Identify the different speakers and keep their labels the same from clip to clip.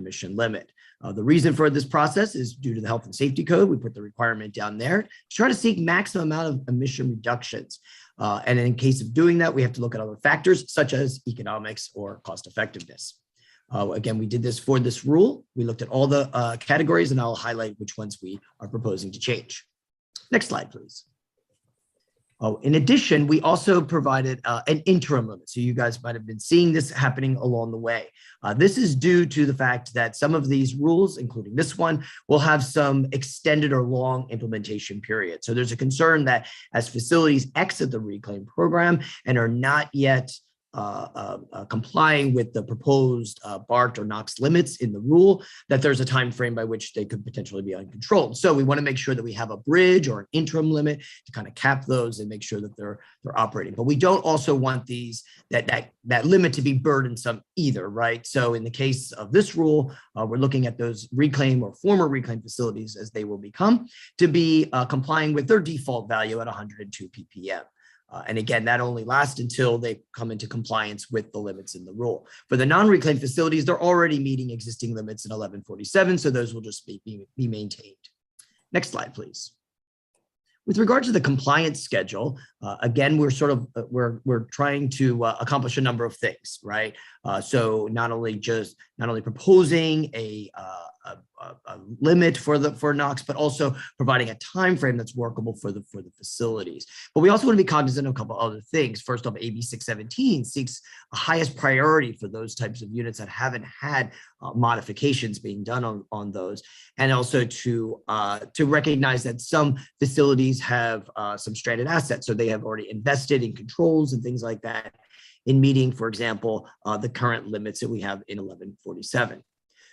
Speaker 1: emission limit. The reason for this process is due to the health and safety code. We put the requirement down there to try to seek maximum amount of emission reductions. And in case of doing that, we have to look at other factors such as economics or cost effectiveness. Again, we did this for this rule. We looked at all the categories, and I'll highlight which ones we are proposing to change. Next slide, please. In addition, we also provided an interim limit. So you guys might have been seeing this happening along the way. This is due to the fact that some of these rules, including this one, will have some extended or long implementation period. So there's a concern that as facilities exit the reclaim program and are not yet complying with the proposed BART or NOx limits in the rule, that there's a time frame by which they could potentially be uncontrolled. So we want to make sure that we have a bridge or an interim limit to kind of cap those and make sure that they're operating. But we don't also want these that limit to be burdensome either, right? So in the case of this rule, we're looking at those reclaim or former reclaim facilities as they will become to be complying with their default value at 102 ppm. And again, that only lasts until they come into compliance with the limits in the rule. For the non-reclaimed facilities, they're already meeting existing limits in 1147, so those will just be maintained. Next slide, please. With regard to the compliance schedule, again, we're trying to accomplish a number of things, right? So not only proposing a limit for NOx, but also providing a time frame that's workable for the facilities. But we also want to be cognizant of a couple other things. First off, AB 617 seeks a highest priority for those types of units that haven't had modifications being done on those, and also to recognize that some facilities have some stranded assets, so they have already invested in controls and things like that in meeting, for example, the current limits that we have in 1147.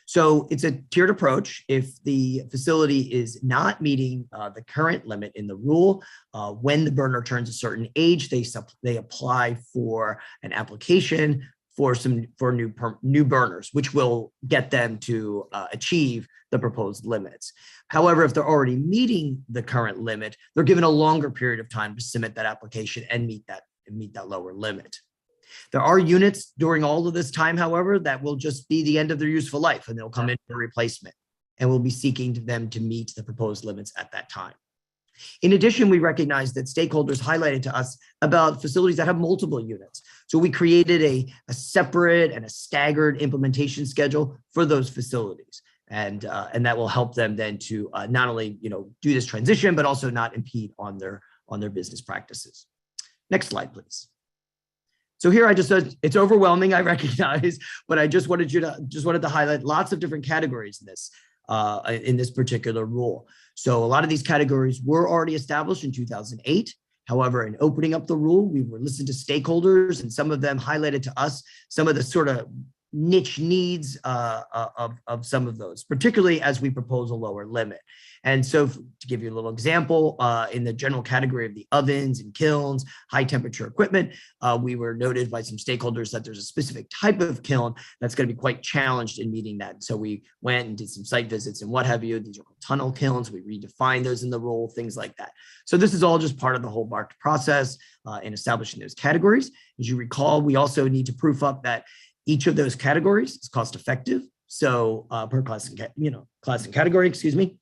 Speaker 1: So it's a tiered approach. If the facility is not meeting the current limit in the rule, when the burner turns a certain age, they apply for an application for new burners, which will get them to achieve the proposed limits. However, if they're already meeting the current limit, they're given a longer period of time to submit that application and meet that lower limit. There are units during all of this time, however, that will just be the end of their useful life, and they'll come in for replacement, and we'll be seeking them to meet the proposed limits at that time. In addition, we recognize that stakeholders highlighted to us about facilities that have multiple units. So we created a separate and a staggered implementation schedule for those facilities. And that will help them then to not only do this transition, but also not impede on their business practices. Next slide, please. So here I just said it's overwhelming, I recognize, but I just wanted to highlight lots of different categories in this particular rule. So a lot of these categories were already established in 2008. However, in opening up the rule, we were listening to stakeholders, and some of them highlighted to us some of the sort of niche needs of some of those, particularly as we propose a lower limit. And so to give you a little example, in the general category of the ovens and kilns, high temperature equipment, we were noted by some stakeholders that there's a specific type of kiln that's going to be quite challenged in meeting that. So we went and did some site visits and what have you. These are called tunnel kilns. We redefined those in the rule, things like that. So this is all just part of the whole BART process in establishing those categories. As you recall, we also need to proof up that each of those categories is cost effective. So per class and category, excuse me,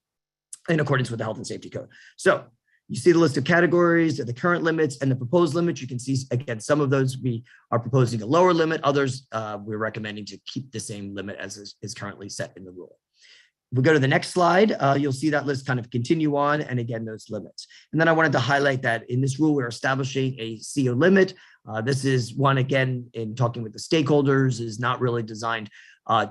Speaker 1: in accordance with the health and safety code. So you see the list of categories, the current limits and the proposed limits. You can see, again, some of those we are proposing a lower limit. Others we're recommending to keep the same limit as is currently set in the rule. If we go to the next slide, you'll see that list kind of continue on, and again, those limits. And then I wanted to highlight that in this rule, we're establishing a CO limit. This is one, again, in talking with the stakeholders, is not really designed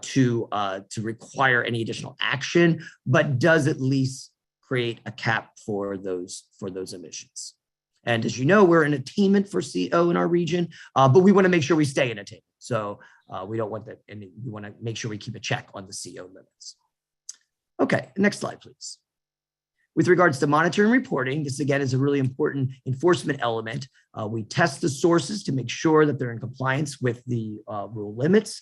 Speaker 1: to require any additional action, but does at least create a cap for those emissions. And as you know, we're in attainment for CO in our region, but we want to make sure we stay in attainment. So we don't want that, and we want to make sure we keep a check on the CO limits. Okay, next slide, please. With regards to monitoring and reporting, this again is a really important enforcement element. We test the sources to make sure that they're in compliance with the rule limits.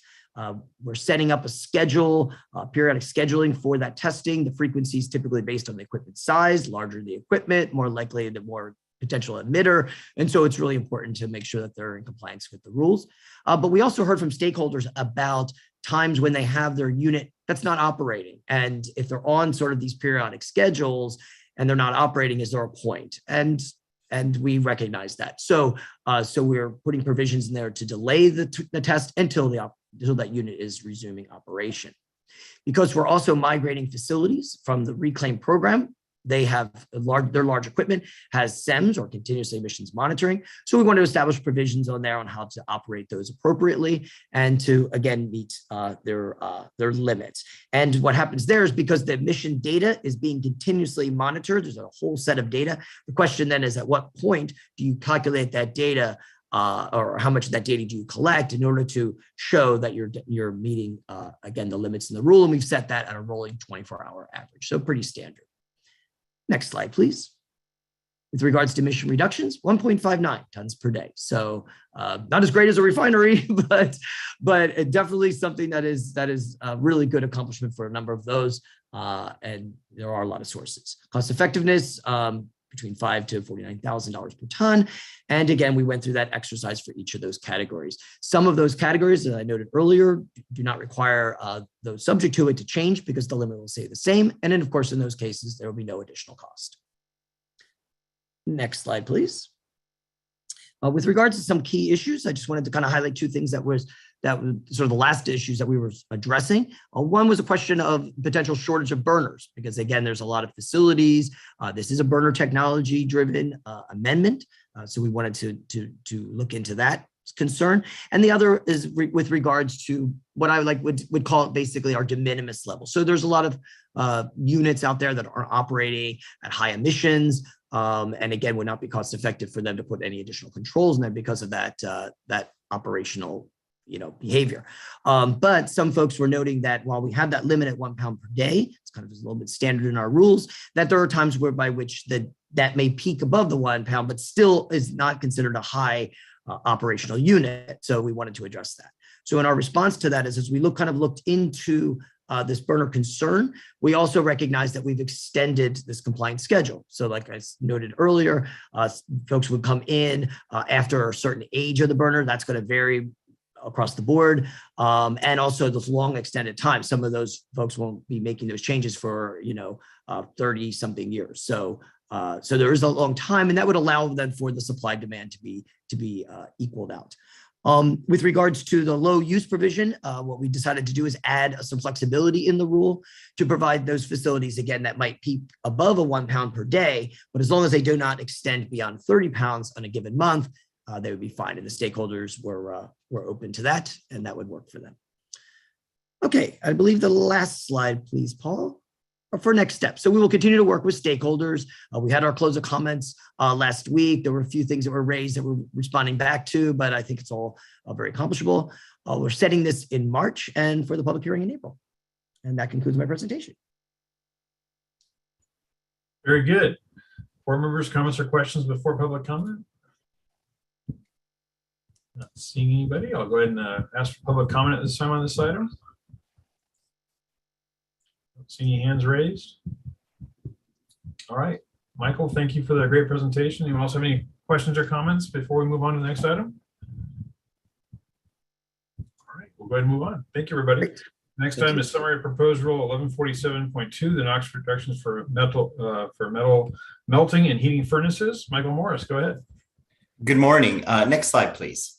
Speaker 1: We're setting up a schedule, periodic scheduling for that testing. The frequency is typically based on the equipment size. Larger the equipment, more likely the more potential emitter. And so it's really important to make sure that they're in compliance with the rules. But we also heard from stakeholders about times when they have their unit that's not operating. And if they're on sort of these periodic schedules and they're not operating, is there a point? And we recognize that. So we're putting provisions in there to delay the test until that unit is resuming operation. Because we're also migrating facilities from the reclaim program, they have their large equipment has SEMS, or continuous emissions monitoring. So we want to establish provisions on there on how to operate those appropriately and to, again, meet their limits. And what happens there is, because the emission data is being continuously monitored, there's a whole set of data. The question then is, at what point do you calculate that data, or how much of that data do you collect in order to show that you're meeting, again, the limits in the rule? And we've set that at a rolling 24-hour average. So pretty standard. Next slide, please. With regards to emission reductions, 1.59 tons per day. So not as great as a refinery, but definitely something that is a really good accomplishment for a number of those. And there are a lot of sources. Cost effectiveness, between $5,000 to $49,000 per ton. And again, we went through that exercise for each of those categories. Some of those categories, as I noted earlier, do not require those subject to it to change, because the limit will stay the same. And then, of course, in those cases, there will be no additional cost. Next slide, please. With regards to some key issues, I just wanted to kind of highlight two things that was sort of the last issues that we were addressing. One was a question of potential shortage of burners, because again, there's a lot of facilities. This is a burner technology driven amendment. So we wanted to look into that concern. And the other is with regards to what I would call it basically our de minimis level. So there's a lot of units out there that are operating at high emissions. And again, would not be cost effective for them to put any additional controls in there because of that operational behavior. But some folks were noting that while we have that limit at 1 pound per day, it's kind of a little bit standard in our rules, that there are times whereby which that may peak above the 1 pound, but still is not considered a high operational unit. So we wanted to address that. So in our response to that is, as we looked into this burner concern, we also recognize that we've extended this compliance schedule. So like I noted earlier, folks would come in after a certain age of the burner. That's going to vary across the board. And also those long extended time. Some of those folks won't be making those changes for, 30 something years. So there is a long time, and that would allow then for the supply demand to be equaled out. With regards to the low use provision, what we decided to do is add some flexibility in the rule to provide those facilities, again, that might peak above a 1 pound per day, but as long as they do not extend beyond 30 pounds on a given month, they would be fine. And the stakeholders were open to that, and that would work for them. Okay, I believe the last slide, please, Paul, for next steps. So we will continue to work with stakeholders. We had our close of comments last week. There were a few things that were raised that we're responding back to, but I think it's all very accomplishable. We're setting this in March and for the public hearing in April. And that concludes my presentation.
Speaker 2: Very good. Board members, comments or questions before public comment? Not seeing anybody. I'll go ahead and ask for public comment at this time on this item. Don't see any hands raised. All right, Michael, thank you for the great presentation. Anyone else have any questions or comments before we move on to the next item? All right, we'll go ahead and move on. Thank you, everybody.
Speaker 1: Great.
Speaker 2: Next item is summary of proposed rule 1147.2, the NOx reductions for metal melting and heating furnaces. Michael Morris, go ahead.
Speaker 3: Good morning. Next slide, please.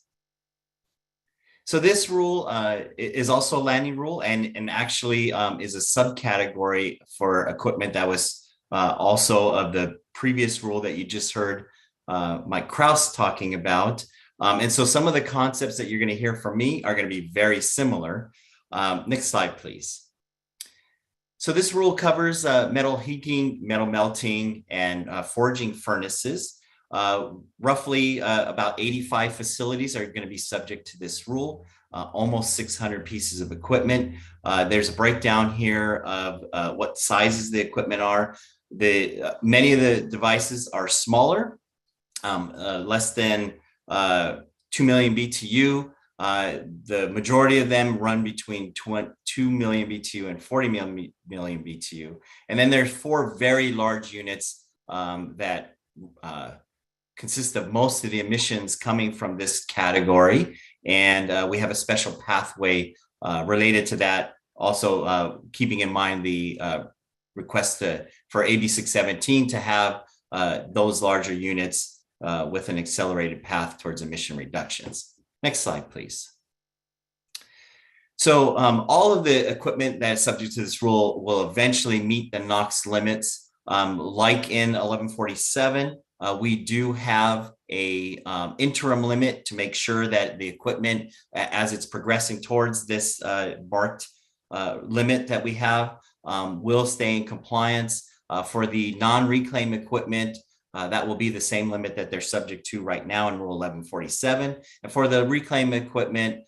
Speaker 3: So this rule is also a landing rule and actually is a subcategory for equipment that was also of the previous rule that you just heard Mike Kraus talking about. And so some of the concepts that you're going to hear from me are going to be very similar. Next slide, please. So this rule covers metal heating, metal melting, and forging furnaces. Roughly about 85 facilities are going to be subject to this rule, almost 600 pieces of equipment. There's a breakdown here of what sizes the equipment are. Many of the devices are smaller, less than 2 million BTU. The majority of them run between 2 million BTU and 40 million BTU. And then there's 4 very large units that consist of most of the emissions coming from this category. And we have a special pathway related to that also keeping in mind the request for AB 617 to have those larger units with an accelerated path towards emission reductions. Next slide, please. So all of the equipment that is subject to this rule will eventually meet the NOx limits. Like in 1147, we do have a interim limit to make sure that the equipment, as it's progressing towards this marked limit that we have, will stay in compliance. For the non-reclaim equipment, that will be the same limit that they're subject to right now in Rule 1147. And for the reclaim equipment,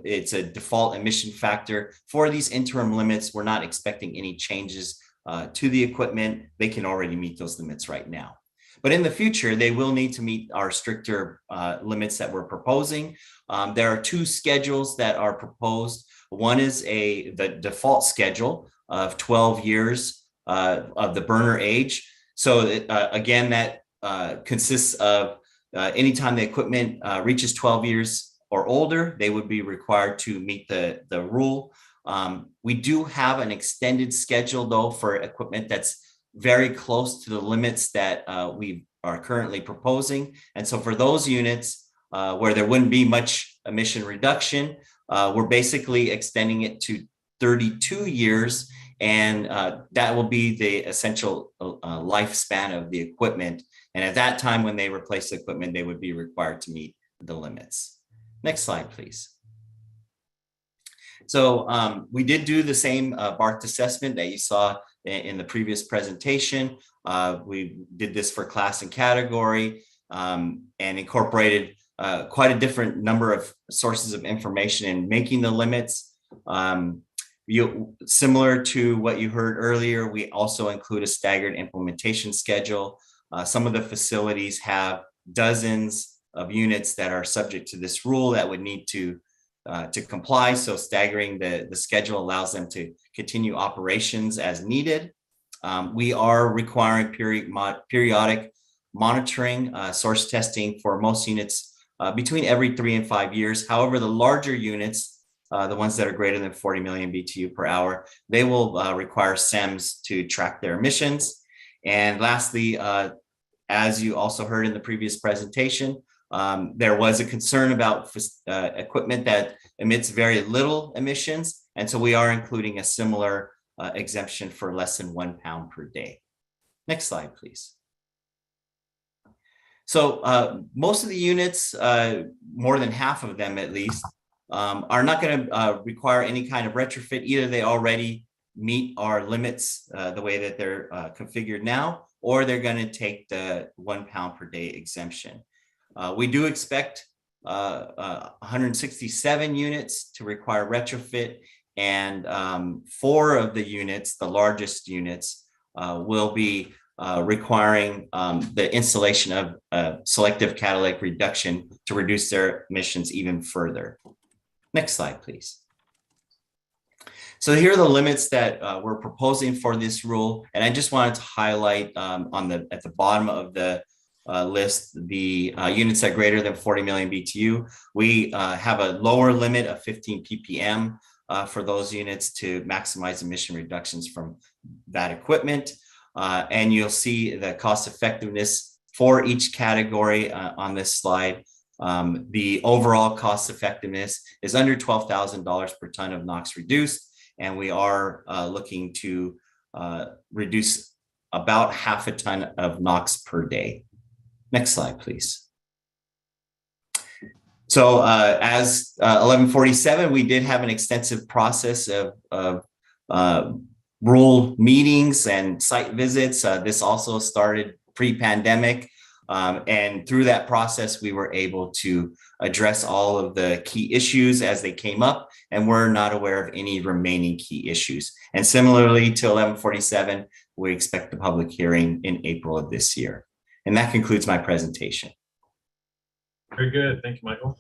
Speaker 3: it's a default emission factor. For these interim limits, we're not expecting any changes to the equipment. They can already meet those limits right now. But in the future, they will need to meet our stricter limits that we're proposing. There are two schedules that are proposed. One is the default schedule of 12 years of the burner age. So again, that consists of anytime the equipment reaches 12 years or older, they would be required to meet the rule. We do have an extended schedule though for equipment that's very close to the limits that we are currently proposing. And so for those units where there wouldn't be much emission reduction, we're basically extending it to 32 years. And that will be the essential lifespan of the equipment. And at that time, when they replace the equipment, they would be required to meet the limits. Next slide, please. So we did do the same BART assessment that you saw in the previous presentation. We did this for class and category and incorporated quite a different number of sources of information in making the limits. Similar to what you heard earlier, we also include a staggered implementation schedule. Some of the facilities have dozens of units that are subject to this rule that would need to comply. So staggering the schedule allows them to continue operations as needed. We are requiring periodic monitoring, source testing for most units between every 3 and 5 years. However, the larger units, the ones that are greater than 40 million BTU per hour, they will require SEMS to track their emissions. And lastly, as you also heard in the previous presentation, there was a concern about equipment that emits very little emissions. And so we are including a similar exemption for less than 1 pound per day. Next slide, please. So most of the units, more than half of them at least, are not going to require any kind of retrofit. Either they already meet our limits the way that they're configured now, or they're going to take the 1 pound per day exemption. We do expect 167 units to require retrofit, and 4 of the units, the largest units, will be requiring the installation of selective catalytic reduction to reduce their emissions even further. Next slide, please. So here are the limits that we're proposing for this rule. And I just wanted to highlight at the bottom of the list, the units that are greater than 40 million BTU. We have a lower limit of 15 ppm for those units to maximize emission reductions from that equipment. And you'll see the cost effectiveness for each category on this slide. The overall cost effectiveness is under $12,000 per ton of NOx reduced, and we are looking to reduce about half a ton of NOx per day. Next slide, please. So as 1147, we did have an extensive process of rule meetings and site visits. This also started pre-pandemic. And through that process, we were able to address all of the key issues as they came up, and we're not aware of any remaining key issues. And similarly to 1147, we expect the public hearing in April of this year. And that concludes my presentation.
Speaker 2: Very good. Thank you, Michael.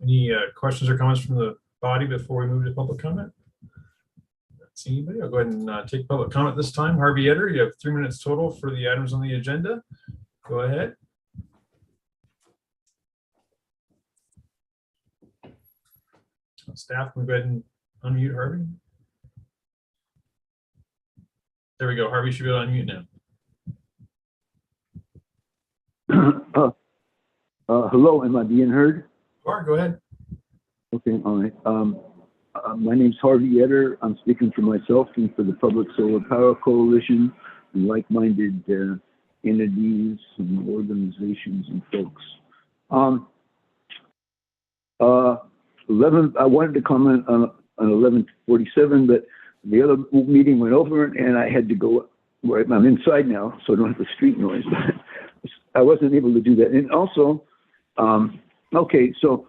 Speaker 2: Any questions or comments from the body before we move to public comment? Not seeing anybody. I'll go ahead and take public comment this time. Harvey Etter, you have 3 minutes total for the items on the agenda. Go ahead. Staff, can we go ahead and unmute Harvey? There we go. Harvey should be able to unmute now.
Speaker 4: Hello, am I being heard?
Speaker 2: Or go ahead.
Speaker 4: Okay, all right. My name's Harvey Etter. I'm speaking for myself and for the Public Solar Power Coalition and like-minded entities and organizations and folks. 11. I wanted to comment on 1147, but the other meeting went over and I had to go. Where I'm inside now, so I don't have the street noise. I wasn't able to do that. And also, okay, so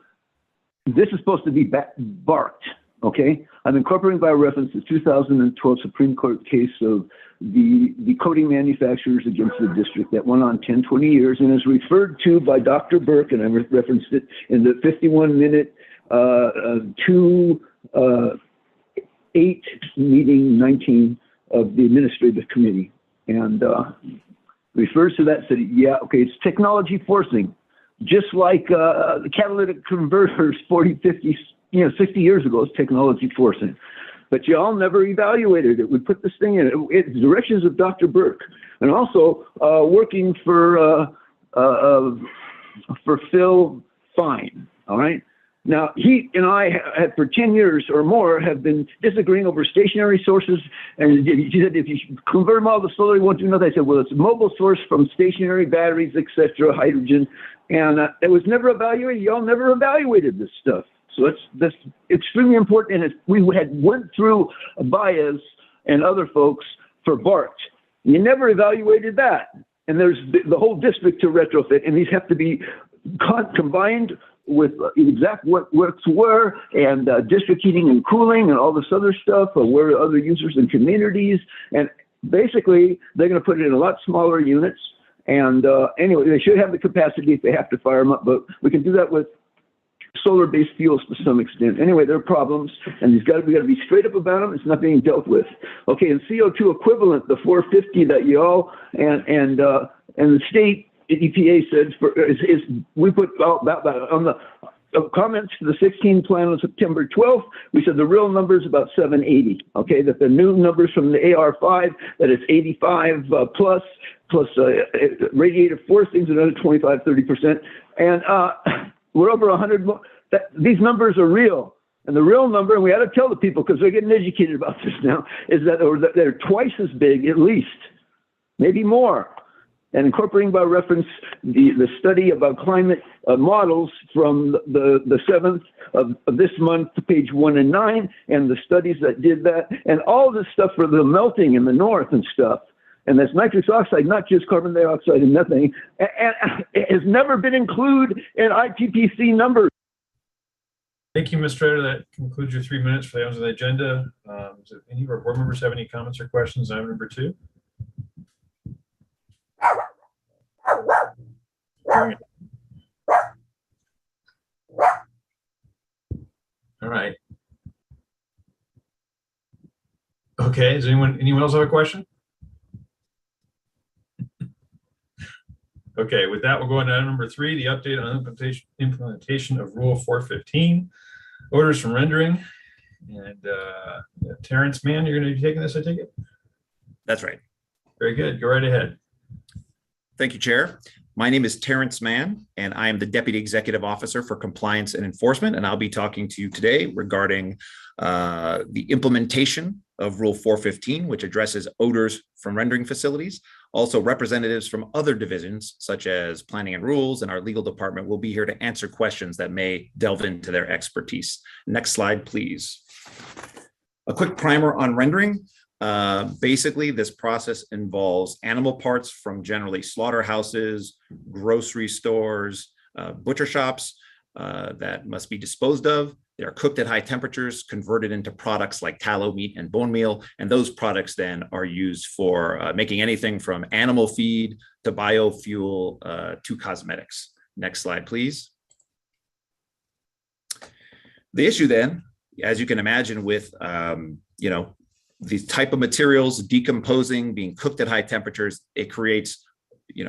Speaker 4: this is supposed to be barked, okay? I'm incorporating by reference the 2012 Supreme Court case of the coating manufacturers against the district that went on 10-20 years and is referred to by Dr. Burke, and I referenced it in the 51-minute 8 meeting 19 of the administrative committee, and refers to that, said, yeah, okay, it's technology forcing, just like the catalytic converters 40, 50, 60 years ago is technology forcing. But y'all never evaluated it. We put this thing in it, directions of Dr. Burke, and also working for Phil Fine, all right? Now, he and I have, for 10 years or more, have been disagreeing over stationary sources. And he said, if you convert them all to solar, you won't do nothing. I said, well, it's a mobile source from stationary batteries, etc., hydrogen. And it was never evaluated. Y'all never evaluated this stuff. So that's extremely important. And we had went through Baez and other folks for BART. You never evaluated that. And there's the whole district to retrofit. And these have to be combined with exact what works where, and district heating and cooling and all this other stuff, or where other users and communities. And basically, they're going to put it in a lot smaller units. And anyway, they should have the capacity if they have to fire them up, but we can do that with solar-based fuels to some extent. Anyway, there are problems, and we got to be straight up about them. It's not being dealt with. Okay, and CO2 equivalent, the 450 that you all and the state EPA said we put about on the comments to the 16 plan on September 12th. We said the real number is about 780. Okay, that the new numbers from the AR5 that it's 85 plus radiative forcing is another 25-30%, and we're over 100. These numbers are real. And the real number, and we got to tell the people because they're getting educated about this now, is that they're twice as big, at least, maybe more. And incorporating by reference the study about climate models from the 7th of this month to page 1 and 9, and the studies that did that, and all this stuff for the melting in the north and stuff. And that's nitrous oxide, not just carbon dioxide and methane, and it has never been included in IPCC numbers.
Speaker 2: Thank you, Mr. Rita. That concludes your 3 minutes for the items on the agenda. Do any of our board members have any comments or questions on item number 2? All right. Okay, does anyone else have a question? Okay, with that, we'll go on to item number 3, the update on implementation of Rule 415, orders from rendering. And Terrence Mann, you're going to be taking this, I take it?
Speaker 5: That's right.
Speaker 2: Very good. Go right ahead.
Speaker 5: Thank you, Chair. My name is Terrence Mann, and I am the Deputy Executive Officer for Compliance and Enforcement, and I'll be talking to you today regarding the implementation of Rule 415, which addresses odors from rendering facilities. Also, representatives from other divisions, such as Planning and Rules and our legal department, will be here to answer questions that may delve into their expertise. Next slide, please. A quick primer on rendering. Basically, this process involves animal parts from generally slaughterhouses, grocery stores, butcher shops that must be disposed of. They are cooked at high temperatures, converted into products like tallow, meat, and bone meal. And those products then are used for making anything from animal feed to biofuel to cosmetics. Next slide, please. The issue then, as you can imagine with, these type of materials decomposing, being cooked at high temperatures, it creates,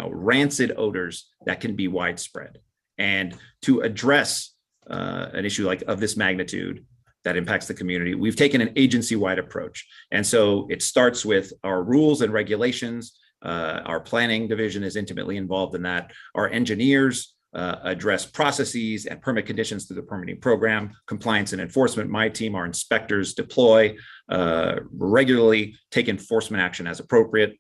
Speaker 5: rancid odors that can be widespread. And to address an issue of this magnitude, that impacts the community, we've taken an agency-wide approach. And so it starts with our rules and regulations. Our planning division is intimately involved in that. Our engineers address processes and permit conditions through the permitting program. Compliance and enforcement, my team, our inspectors deploy, regularly take enforcement action as appropriate.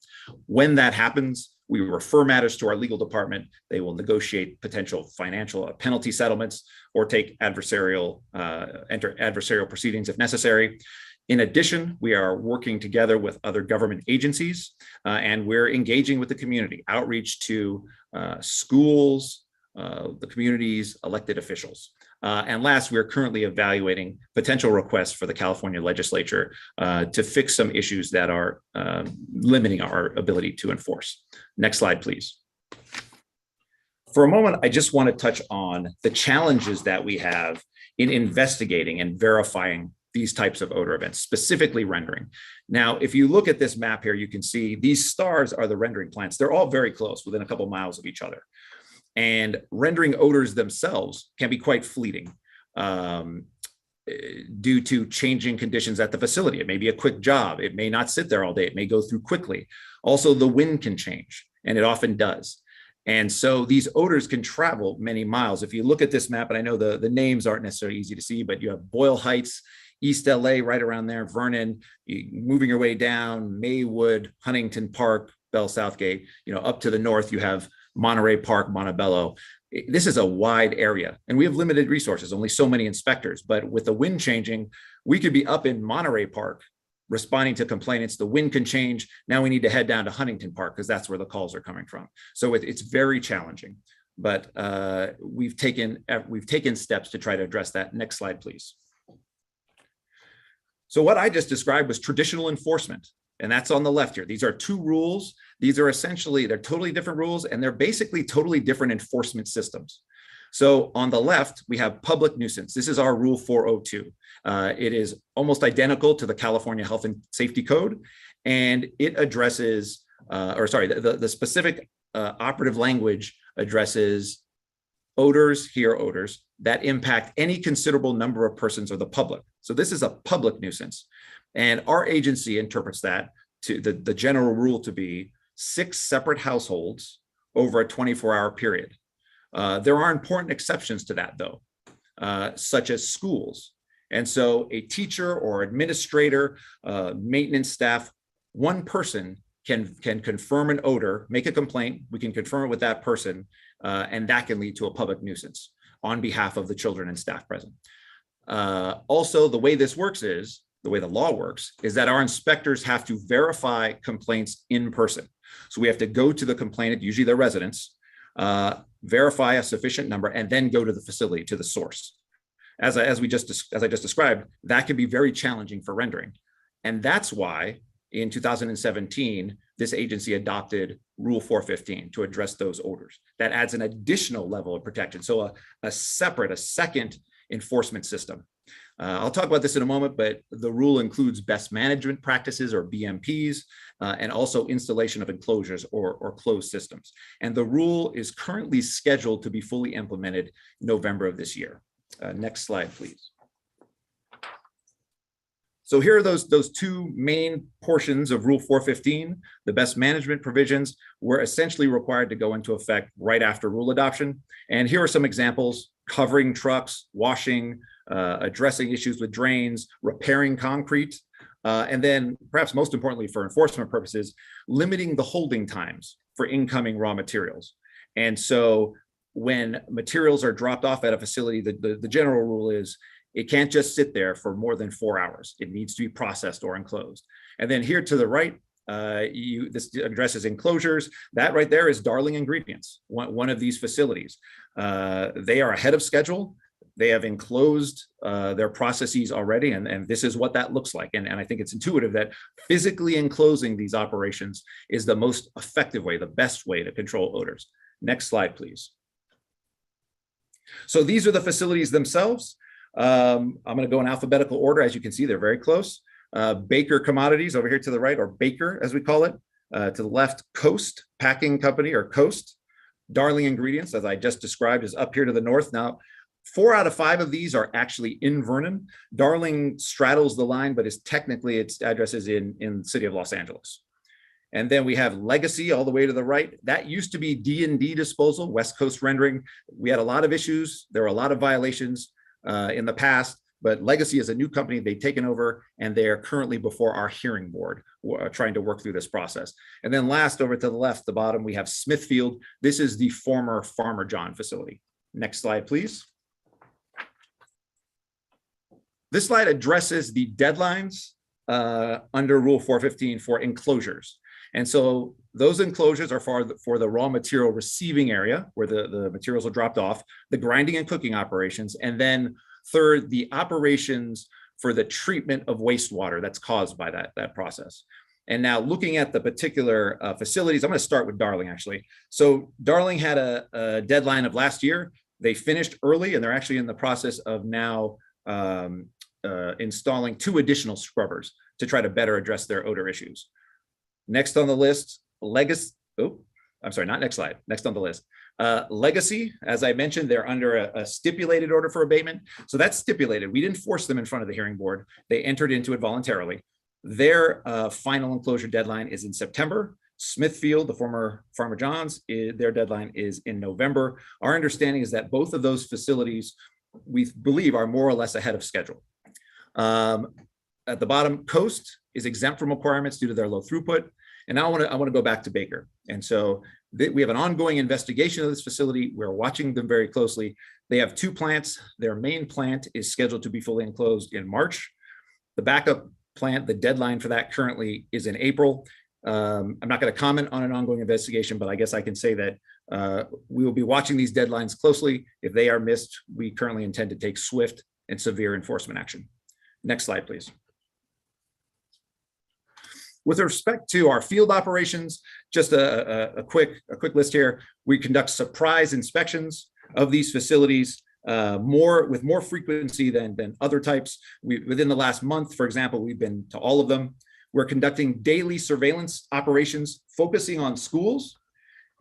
Speaker 5: When that happens, we refer matters to our legal department. They will negotiate potential financial penalty settlements or take enter adversarial proceedings if necessary. In addition, we are working together with other government agencies, and we're engaging with the community, outreach to schools, the community's elected officials. And last, we're currently evaluating potential requests for the California legislature to fix some issues that are limiting our ability to enforce. Next slide, please. For a moment, I just want to touch on the challenges that we have in investigating and verifying these types of odor events, specifically rendering. Now, if you look at this map here, you can see these stars are the rendering plants. They're all very close, within a couple miles of each other. And rendering odors themselves can be quite fleeting due to changing conditions at the facility. It may be a quick job. It may not sit there all day. It may go through quickly. Also, the wind can change, and it often does. And so these odors can travel many miles. If you look at this map, and I know the names aren't necessarily easy to see, but you have Boyle Heights, East LA, right around there, Vernon, moving your way down, Maywood, Huntington Park, Bell Southgate, up to the north, you have Monterey Park, Montebello. This is a wide area, and we have limited resources, only so many inspectors. But with the wind changing, we could be up in Monterey Park responding to complainants. The wind can change. Now we need to head down to Huntington Park because that's where the calls are coming from. So it's very challenging, but we've taken steps to try to address that. Next slide, please. So what I just described was traditional enforcement. And that's on the left here. These are two rules. These are essentially, they're totally different rules, and they're basically totally different enforcement systems. So on the left, we have public nuisance. This is our Rule 402. It is almost identical to the California Health and Safety Code, and it addresses, the specific operative language addresses odors that impact any considerable number of persons or the public. So this is a public nuisance. And our agency interprets that to the general rule to be 6 separate households over a 24-hour period. There are important exceptions to that, though, such as schools. And so a teacher or administrator, maintenance staff, one person can confirm an odor, make a complaint, we can confirm it with that person, and that can lead to a public nuisance on behalf of the children and staff present. Also, the way this works is, the way the law works is that our inspectors have to verify complaints in person. So we have to go to the complainant, usually their residence, verify a sufficient number, and then go to the facility, to the source. As I just described, that can be very challenging for rendering. And that's why in 2017, this agency adopted Rule 415 to address those odors. That adds an additional level of protection. So a second enforcement system. I'll talk about this in a moment, but the rule includes best management practices, or BMPs, and also installation of enclosures or closed systems. And the rule is currently scheduled to be fully implemented November of this year. Next slide, please. So here are those two main portions of Rule 415. The best management provisions were essentially required to go into effect right after rule adoption. And here are some examples: covering trucks, washing, addressing issues with drains, repairing concrete, and then perhaps most importantly for enforcement purposes, limiting the holding times for incoming raw materials. And so when materials are dropped off at a facility, the general rule is it can't just sit there for more than 4 hours. It needs to be processed or enclosed. And then here to the right, this addresses enclosures. That right there is Darling Ingredients, one of these facilities. They are ahead of schedule. They have enclosed their processes already, and this is what that looks like. And I think it's intuitive that physically enclosing these operations is the most effective way, the best way to control odors. Next slide, please. So these are the facilities themselves. I'm going to go in alphabetical order. As you can see, they're very close. Baker Commodities over here to the right, or Baker as we call it. To the left, Coast Packing Company, or Coast. Darling Ingredients, as I just described, is up here to the north. Now, 4 out of 5 of these are actually in Vernon. Darling straddles the line, but is technically its address is in the city of Los Angeles. And then we have Legacy all the way to the right. That used to be D&D Disposal, West Coast Rendering. We had a lot of issues. There were a lot of violations in the past, but Legacy is a new company. They've taken over, and they are currently before our hearing board trying to work through this process. And then last, over to the left, the bottom, we have Smithfield. This is the former Farmer John facility. Next slide, please. This slide addresses the deadlines under Rule 415 for enclosures. And so those enclosures are for the raw material receiving area where the materials are dropped off, the grinding and cooking operations, and then third, the operations for the treatment of wastewater that's caused by that process. And now looking at the particular facilities, I'm going to start with Darling actually. So Darling had a deadline of last year. They finished early, and they're actually in the process of now installing 2 additional scrubbers to try to better address their odor issues. Next on the list, Legacy. Oh, I'm sorry, not next slide. Next on the list. Legacy, as I mentioned, they're under a stipulated order for abatement. So that's stipulated. We didn't force them in front of the hearing board. They entered into it voluntarily. Their final enclosure deadline is in September. Smithfield, the former Farmer John's, their deadline is in November. Our understanding is that both of those facilities, we believe, are more or less ahead of schedule. At the bottom, Coast is exempt from requirements due to their low throughput. And now I want to go back to Baker. And so we have an ongoing investigation of this facility. We're watching them very closely. They have 2 plants. Their main plant is scheduled to be fully enclosed in March. The backup plant, the deadline for that currently is in April. I'm not going to comment on an ongoing investigation, but I guess I can say that we will be watching these deadlines closely. If they are missed, we currently intend to take swift and severe enforcement action. Next slide, please. With respect to our field operations, just a quick list here. We conduct surprise inspections of these facilities with more frequency than other types. Within the last month, for example, we've been to all of them. We're conducting daily surveillance operations focusing on schools.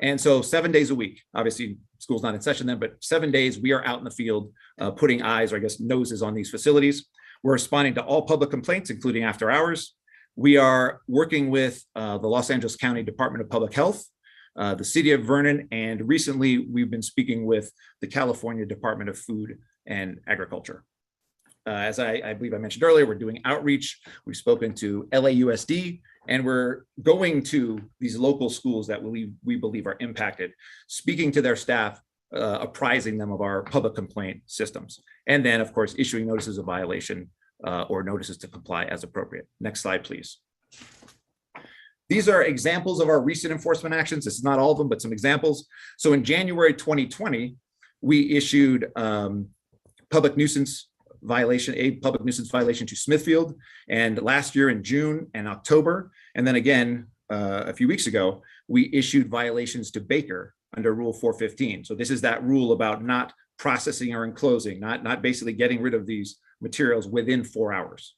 Speaker 5: And so 7 days a week, obviously school's not in session then, but 7 days we are out in the field putting eyes, or I guess noses, on these facilities. We're responding to all public complaints, including after hours. We are working with the Los Angeles County Department of Public Health, the City of Vernon, and recently we've been speaking with the California Department of Food and Agriculture. As I believe I mentioned earlier, we're doing outreach. We've spoken to LAUSD, and we're going to these local schools that we believe are impacted, speaking to their staff, apprising them of our public complaint systems, and then, of course, issuing notices of violation or notices to comply as appropriate. Next slide, please. These are examples of our recent enforcement actions. This is not all of them, but some examples. So in January 2020, we issued public nuisance violation to Smithfield, and last year in June and October, and then again a few weeks ago, we issued violations to Baker under Rule 415. So this is that rule about not processing or enclosing, not basically getting rid of these materials within 4 hours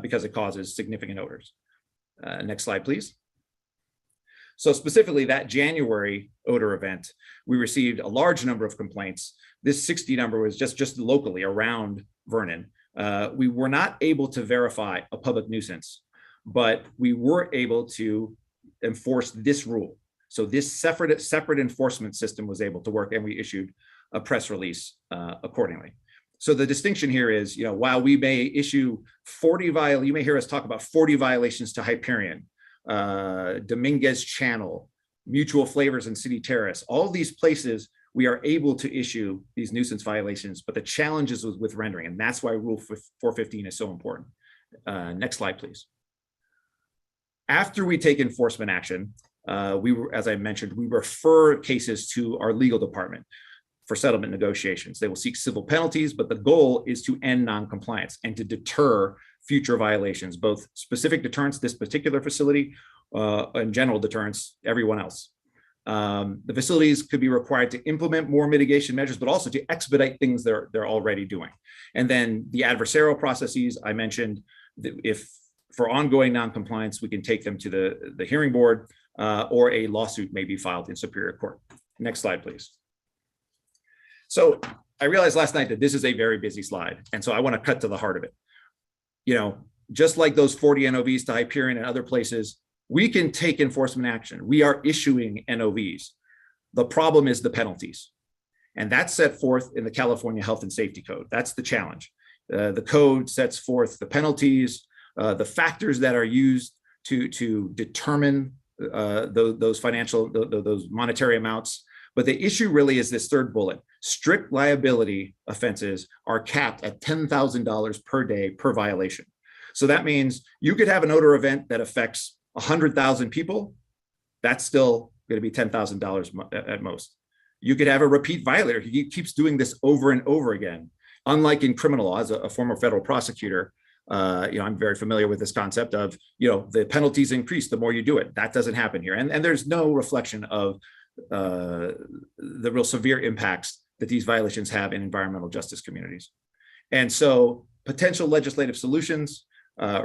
Speaker 5: because it causes significant odors. Next slide, please. So specifically that January odor event, we received a large number of complaints. This 60 number was just locally around Vernon. We were not able to verify a public nuisance, but we were able to enforce this rule. So this separate enforcement system was able to work, and we issued a press release accordingly. So the distinction here is, while we may issue 40 you may hear us talk about 40 violations to Hyperion, Dominguez Channel, Mutual Flavors and City Terrace, all these places we are able to issue these nuisance violations, but the challenge is with rendering, and that's why Rule 415 is so important. Next slide, please. After we take enforcement action, as I mentioned, we refer cases to our legal department for settlement negotiations. They will seek civil penalties, but the goal is to end noncompliance and to deter future violations, both specific deterrence, this particular facility, and general deterrence, everyone else. The facilities could be required to implement more mitigation measures, but also to expedite things they're already doing. And then the adversarial processes I mentioned, if for ongoing noncompliance, we can take them to the hearing board, or a lawsuit may be filed in Superior Court. Next slide, please. So I realized last night that this is a very busy slide. And so I want to cut to the heart of it. You know, just like those 40 NOVs to Hyperion and other places, we can take enforcement action. We are issuing NOVs. The problem is the penalties. And that's set forth in the California Health and Safety Code. That's the challenge. The code sets forth the penalties, the factors that are used to determine those monetary amounts. But the issue really is this third bullet. Strict liability offenses are capped at $10,000 per day per violation. So that means you could have an odor event that affects 100,000 people. That's still going to be $10,000 at most. You could have a repeat violator. He keeps doing this over and over again. Unlike in criminal law, as a former federal prosecutor, I'm very familiar with this concept of, the penalties increase the more you do it. That doesn't happen here. And there's no reflection of the real severe impacts that these violations have in environmental justice communities. And so potential legislative solutions,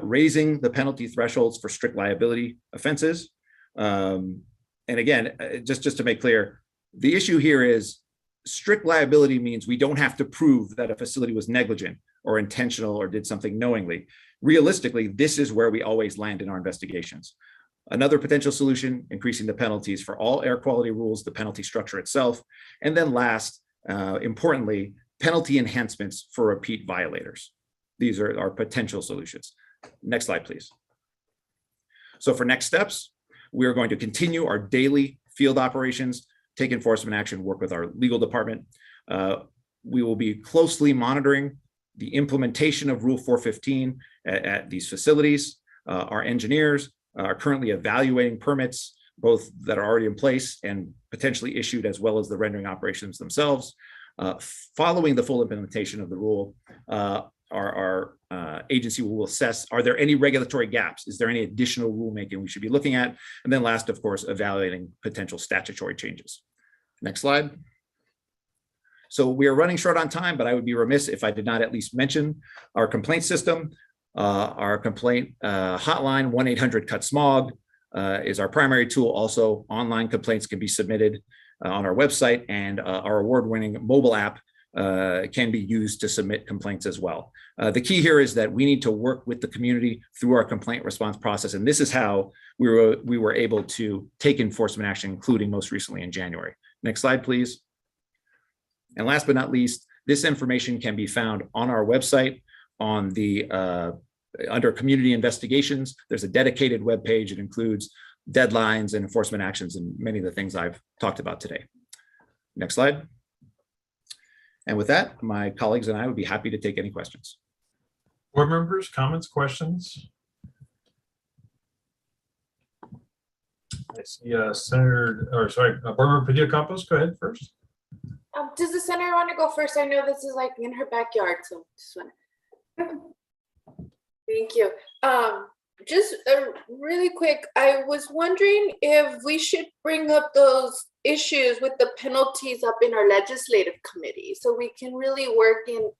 Speaker 5: raising the penalty thresholds for strict liability offenses. And again, just to make clear, the issue here is strict liability means we don't have to prove that a facility was negligent or intentional or did something knowingly. Realistically, this is where we always land in our investigations. Another potential solution, increasing the penalties for all air quality rules, the penalty structure itself. And then last, importantly, penalty enhancements for repeat violators. These are our potential solutions. Next slide, please. So for next steps, we are going to continue our daily field operations, take enforcement action, work with our legal department. We will be closely monitoring the implementation of Rule 415 at these facilities. Our engineers are currently evaluating permits, both that are already in place and potentially issued, as well as the rendering operations themselves. Following the full implementation of the rule, our agency will assess, are there any regulatory gaps? Is there any additional rulemaking we should be looking at? And then last, of course, evaluating potential statutory changes. Next slide. So we are running short on time, but I would be remiss if I did not at least mention our complaint system. Our complaint hotline, 1-800-CUT-SMOG, is our primary tool. Also, online complaints can be submitted on our website, and our award-winning mobile app can be used to submit complaints as well. The key here is that we need to work with the community through our complaint response process, and this is how we were able to take enforcement action, including most recently in January. Next slide, please. And last but not least, this information can be found on our website on the under community investigations. There's a dedicated web page. It includes deadlines and enforcement actions and many of the things I've talked about today. Next slide. And with that, my colleagues and I would be happy to take any questions.
Speaker 2: Board members, comments, questions? I see Board Member Padilla-Campos, go ahead first.
Speaker 6: Does the senator want to go first? I know this is like in her backyard, so just want to. Thank you. Just really quick, I was wondering if we should bring up those issues with the penalties up in our legislative committee, so we can really work in,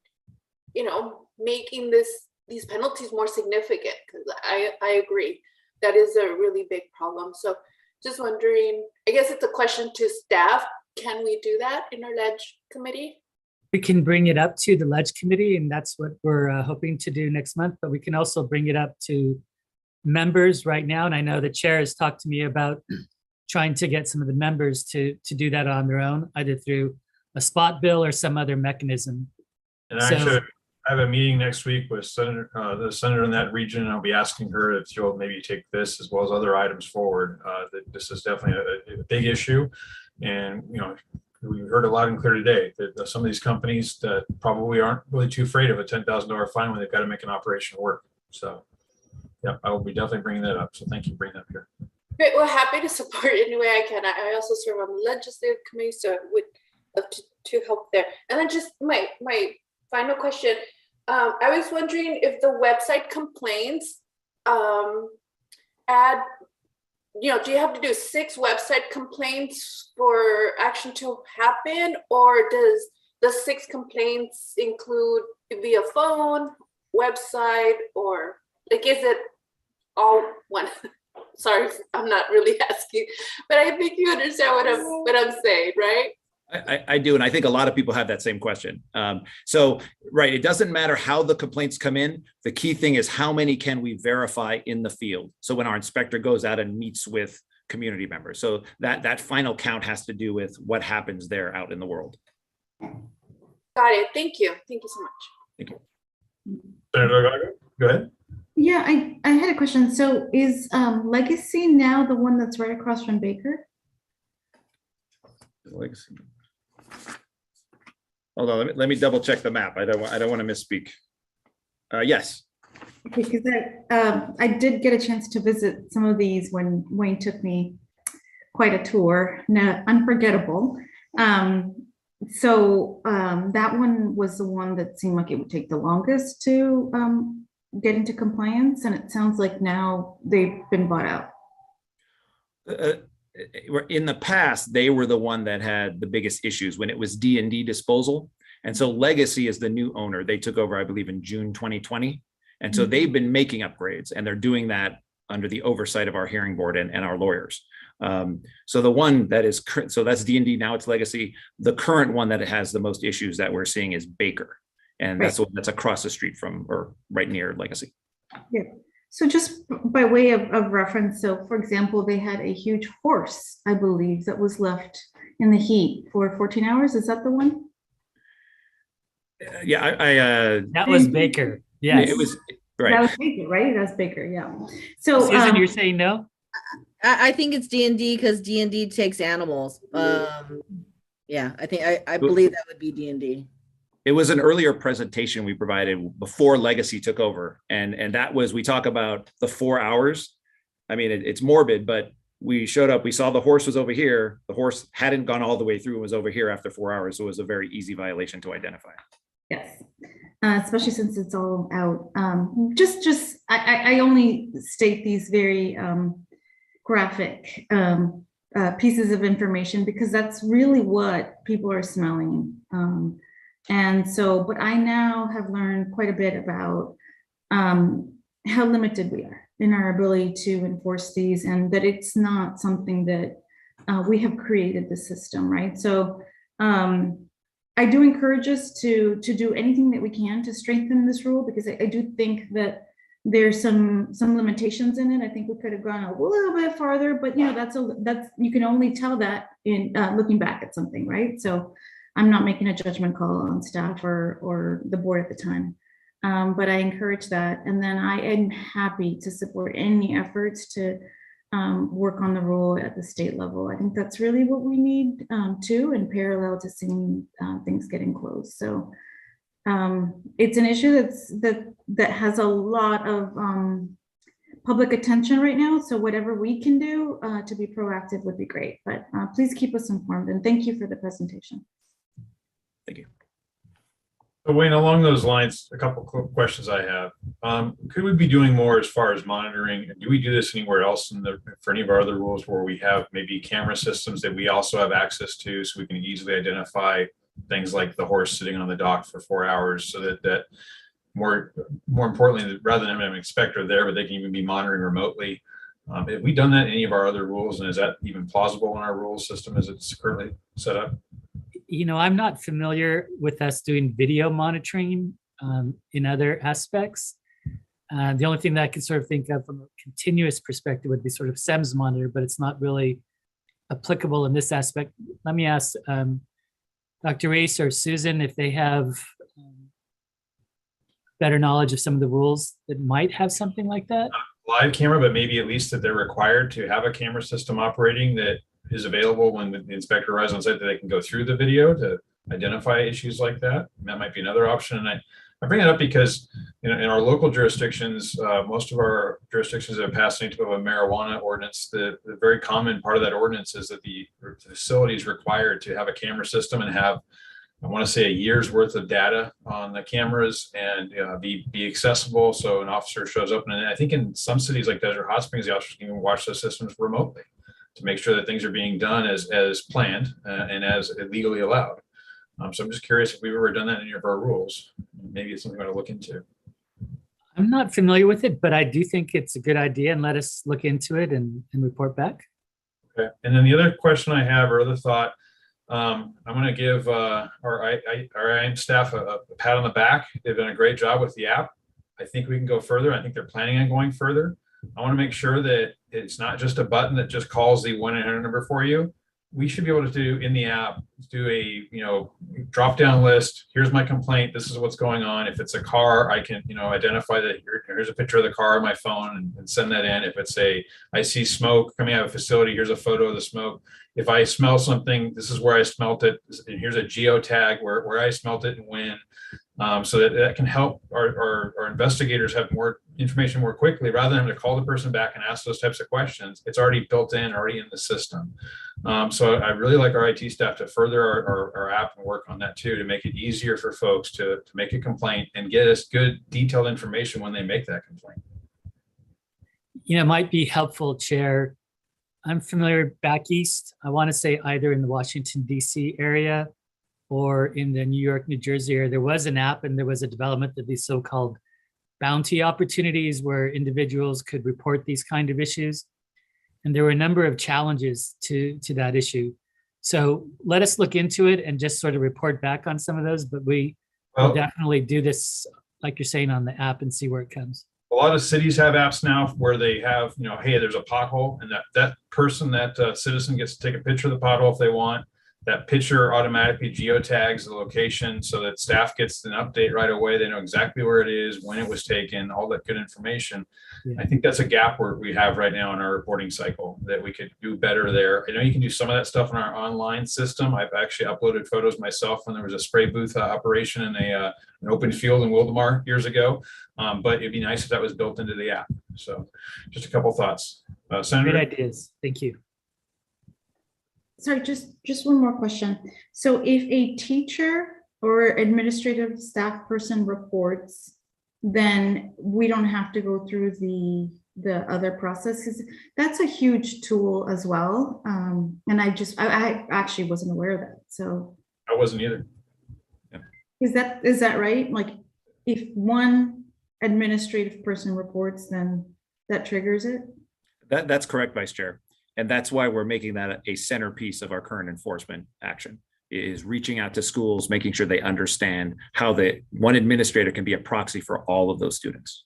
Speaker 6: making these penalties more significant. Because I agree that is a really big problem. So just wondering, I guess it's a question to staff. Can we do that in our leg committee?
Speaker 7: We can bring it up to the ledge committee, and that's what we're hoping to do next month, but we can also bring it up to members right now. And I know the chair has talked to me about trying to get some of the members to do that on their own, either through a spot bill or some other mechanism.
Speaker 2: And actually, I have a meeting next week with the senator in that region, and I'll be asking her if she'll maybe take this as well as other items forward. That this is definitely a big issue. And, we heard it loud and clear today that some of these companies that probably aren't really too afraid of a $10,000 fine when they've got to make an operation work. So, yeah, I will be definitely bringing that up. So thank you for bringing that up here.
Speaker 6: Great. Well, happy to support any way I can. I also serve on the legislative committee, so I would love to help there. And then just my final question. I was wondering if the website complaints add, do you have to do 6 website complaints for action to happen, or does the 6 complaints include via phone, website, or like, is it all one? Sorry, I'm not really asking, but I think you understand what I'm saying, right?
Speaker 5: I do, and I think a lot of people have that same question. So, right, it doesn't matter how the complaints come in. The key thing is how many can we verify in the field? So when our inspector goes out and meets with community members, so that final count has to do with what happens there out in the world.
Speaker 6: Got it. Thank you. Thank you so much.
Speaker 5: Thank you.
Speaker 2: Senator Gago, go ahead.
Speaker 8: Yeah, I had a question. So is Legacy now the one that's right across from Baker?
Speaker 5: Legacy. Hold on, let me double check the map. I don't want to misspeak. Yes.
Speaker 8: Because I did get a chance to visit some of these when Wayne took me quite a tour. Now, unforgettable. So that one was the one that seemed like it would take the longest to get into compliance, and it sounds like now they've been bought out.
Speaker 5: In the past, they were the one that had the biggest issues when it was D&D disposal. And so Legacy is the new owner. They took over, I believe, in June 2020. And so they've been making upgrades, and they're doing that under the oversight of our hearing board and our lawyers. So the one that is, so that's D&D, now it's Legacy. The current one that has the most issues that we're seeing is Baker. And that's the one that's across the street from, or right near Legacy.
Speaker 8: Yeah. So just by way of reference, so for example, they had a huge horse, I believe, that was left in the heat for 14 hours. Is that the one?
Speaker 5: Yeah,
Speaker 7: That was Baker. Yes.
Speaker 5: it was,
Speaker 8: That
Speaker 5: right.
Speaker 8: was Baker, right? That's Baker, yeah. So
Speaker 7: Susan, you're saying no?
Speaker 9: I think it's D&D because D&D takes animals. Yeah, I believe that would be D&D.
Speaker 5: It was an earlier presentation we provided before Legacy took over. And that was, we talk about the 4 hours. I mean, it's morbid, but we showed up, we saw the horse was over here. The horse hadn't gone all the way through and was over here after 4 hours. So it was a very easy violation to identify.
Speaker 8: yes, especially since it's all out. I only state these very graphic pieces of information because that's really what people are smelling. And so, but I now have learned quite a bit about how limited we are in our ability to enforce these, and that it's not something that we have created the system, right? So I do encourage us to do anything that we can to strengthen this rule, because I do think that there's some limitations in it. I think we could have gone a little bit farther, but you know, that's you can only tell that in looking back at something, right? So I'm not making a judgment call on staff or the board at the time, but I encourage that. And then I am happy to support any efforts to work on the rule at the state level. I think that's really what we need too, in parallel to seeing things getting closed. So it's an issue that has a lot of public attention right now. So whatever we can do to be proactive would be great, but please keep us informed, and thank you for the presentation.
Speaker 5: Thank you.
Speaker 2: So Wayne, along those lines, a couple quick questions I have. Could we be doing more as far as monitoring? Do we do this anywhere else for any of our other rules where we have maybe camera systems that we also have access to, so we can easily identify things like the horse sitting on the dock for 4 hours, so that more importantly, rather than having an inspector there, but they can even be monitoring remotely? Have we done that in any of our other rules, and is that even plausible in our rules system as it's currently set up?
Speaker 7: You know, I'm not familiar with us doing video monitoring in other aspects. The only thing that I can sort of think of from a continuous perspective would be sort of SEMS monitor, but it's not really applicable in this aspect. Let me ask Dr. Race or Susan if they have better knowledge of some of the rules that might have something like that.
Speaker 2: Live camera, but maybe at least that they're required to have a camera system operating that is available when the inspector arrives on site, that they can go through the video to identify issues like that. And that might be another option. And I bring it up because in our local jurisdictions, most of our jurisdictions have passed any type of a marijuana ordinance. The very common part of that ordinance is that the facility is required to have a camera system and have, I want to say, a year's worth of data on the cameras and be accessible. So an officer shows up, and I think in some cities like Desert Hot Springs, the officers can even watch those systems remotely to make sure that things are being done as planned and as legally allowed. So I'm just curious if we've ever done that in any of our rules. Maybe it's something we want to look into.
Speaker 7: I'm not familiar with it, but I do think it's a good idea, and let us look into it and report back.
Speaker 2: Okay. And then the other question I have, or other thought, I'm going to give our IM staff a pat on the back. They've done a great job with the app. I think we can go further. I think they're planning on going further. I want to make sure that it's not just a button that just calls the 1-800 number for you. We should be able to do in the app, do a, drop down list. Here's my complaint. This is what's going on. If it's a car, I can, identify that here's a picture of the car on my phone and send that in. If it's I see smoke coming out of a facility, here's a photo of the smoke. If I smell something, this is where I smelt it. And here's a geotag where I smelt it and when. So that can help our investigators have more information more quickly rather than having to call the person back and ask those types of questions. It's already built in, already in the system. So I really like our IT staff to further our app and work on that too, to make it easier for folks to make a complaint and get us good detailed information when they make that complaint.
Speaker 7: It might be helpful, Chair. I'm familiar back east. I want to say either in the Washington, D.C. area or in the New York, New Jersey area, there was an app and there was a development of these so-called bounty opportunities where individuals could report these kind of issues. And there were a number of challenges to that issue. So let us look into it and just sort of report back on some of those, but we will definitely do this, like you're saying, on the app and see where it comes.
Speaker 2: A lot of cities have apps now where they have, hey, there's a pothole, and that citizen gets to take a picture of the pothole if they want. That picture automatically geotags the location so that staff gets an update right away. They know exactly where it is, when it was taken, all that good information. Yeah. I think that's a gap where we have right now in our reporting cycle that we could do better there. I know you can do some of that stuff in our online system. I've actually uploaded photos myself when there was a spray booth operation in an open field in Wildemar years ago. But it'd be nice if that was built into the app. So just a couple thoughts. Senator?
Speaker 7: Great ideas. Thank you.
Speaker 8: Sorry, just one more question. So if a teacher or administrative staff person reports, then we don't have to go through the other process, because that's a huge tool as well. And I actually wasn't aware of that. So
Speaker 2: I wasn't either.
Speaker 8: Yeah. Is that right? Like if one administrative person reports, then that triggers it?
Speaker 5: That's correct, Vice Chair. And that's why we're making that a centerpiece of our current enforcement action, is reaching out to schools, making sure they understand how one administrator can be a proxy for all of those students.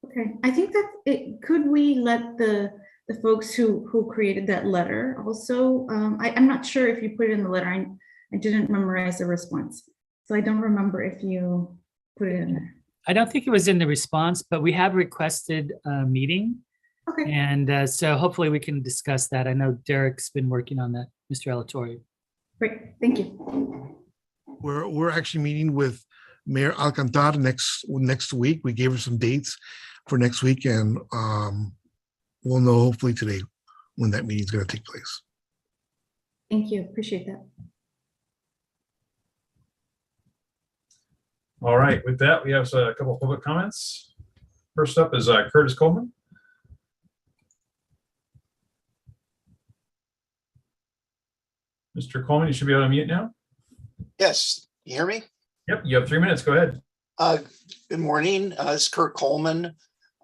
Speaker 8: Okay, I think that could we let the folks who created that letter also, I'm not sure if you put it in the letter. I didn't memorize the response, so I don't remember if you put it in there.
Speaker 7: I don't think it was in the response, but we have requested a meeting.
Speaker 8: Okay.
Speaker 7: And so hopefully we can discuss that. I know Derek's been working on that, Mr. Alatorre.
Speaker 8: Great, thank you.
Speaker 10: We're actually meeting with Mayor Alcantara next week. We gave her some dates for next week, and we'll know hopefully today when that meeting is going to take place.
Speaker 8: Thank you, appreciate that.
Speaker 2: All right, with that, we have a couple of public comments. First up is Curtis Coleman. Mr. Coleman, you should be able to mute now.
Speaker 11: Yes, you hear me?
Speaker 2: Yep, you have 3 minutes. Go ahead.
Speaker 11: Good morning. It's Kurt Coleman.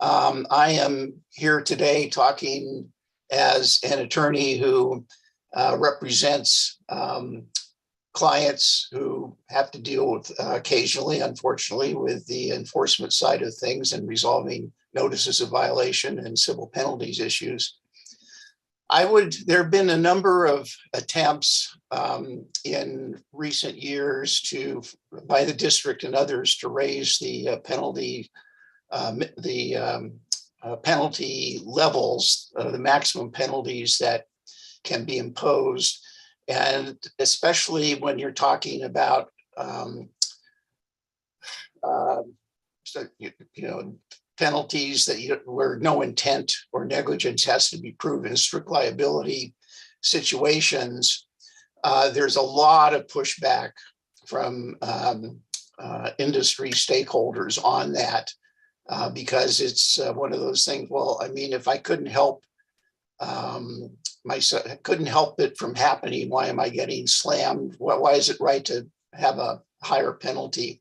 Speaker 11: I am here today talking as an attorney who represents clients who have to deal with occasionally, unfortunately, with the enforcement side of things and resolving notices of violation and civil penalties issues. There have been a number of attempts in recent years by the district and others to raise the penalty levels, the maximum penalties that can be imposed. And especially when you're talking about, penalties where no intent or negligence has to be proven, strict liability situations, there's a lot of pushback from industry stakeholders on that because it's one of those things. Well, I mean, if I couldn't help couldn't help it from happening, why am I getting slammed? Why is it right to have a higher penalty?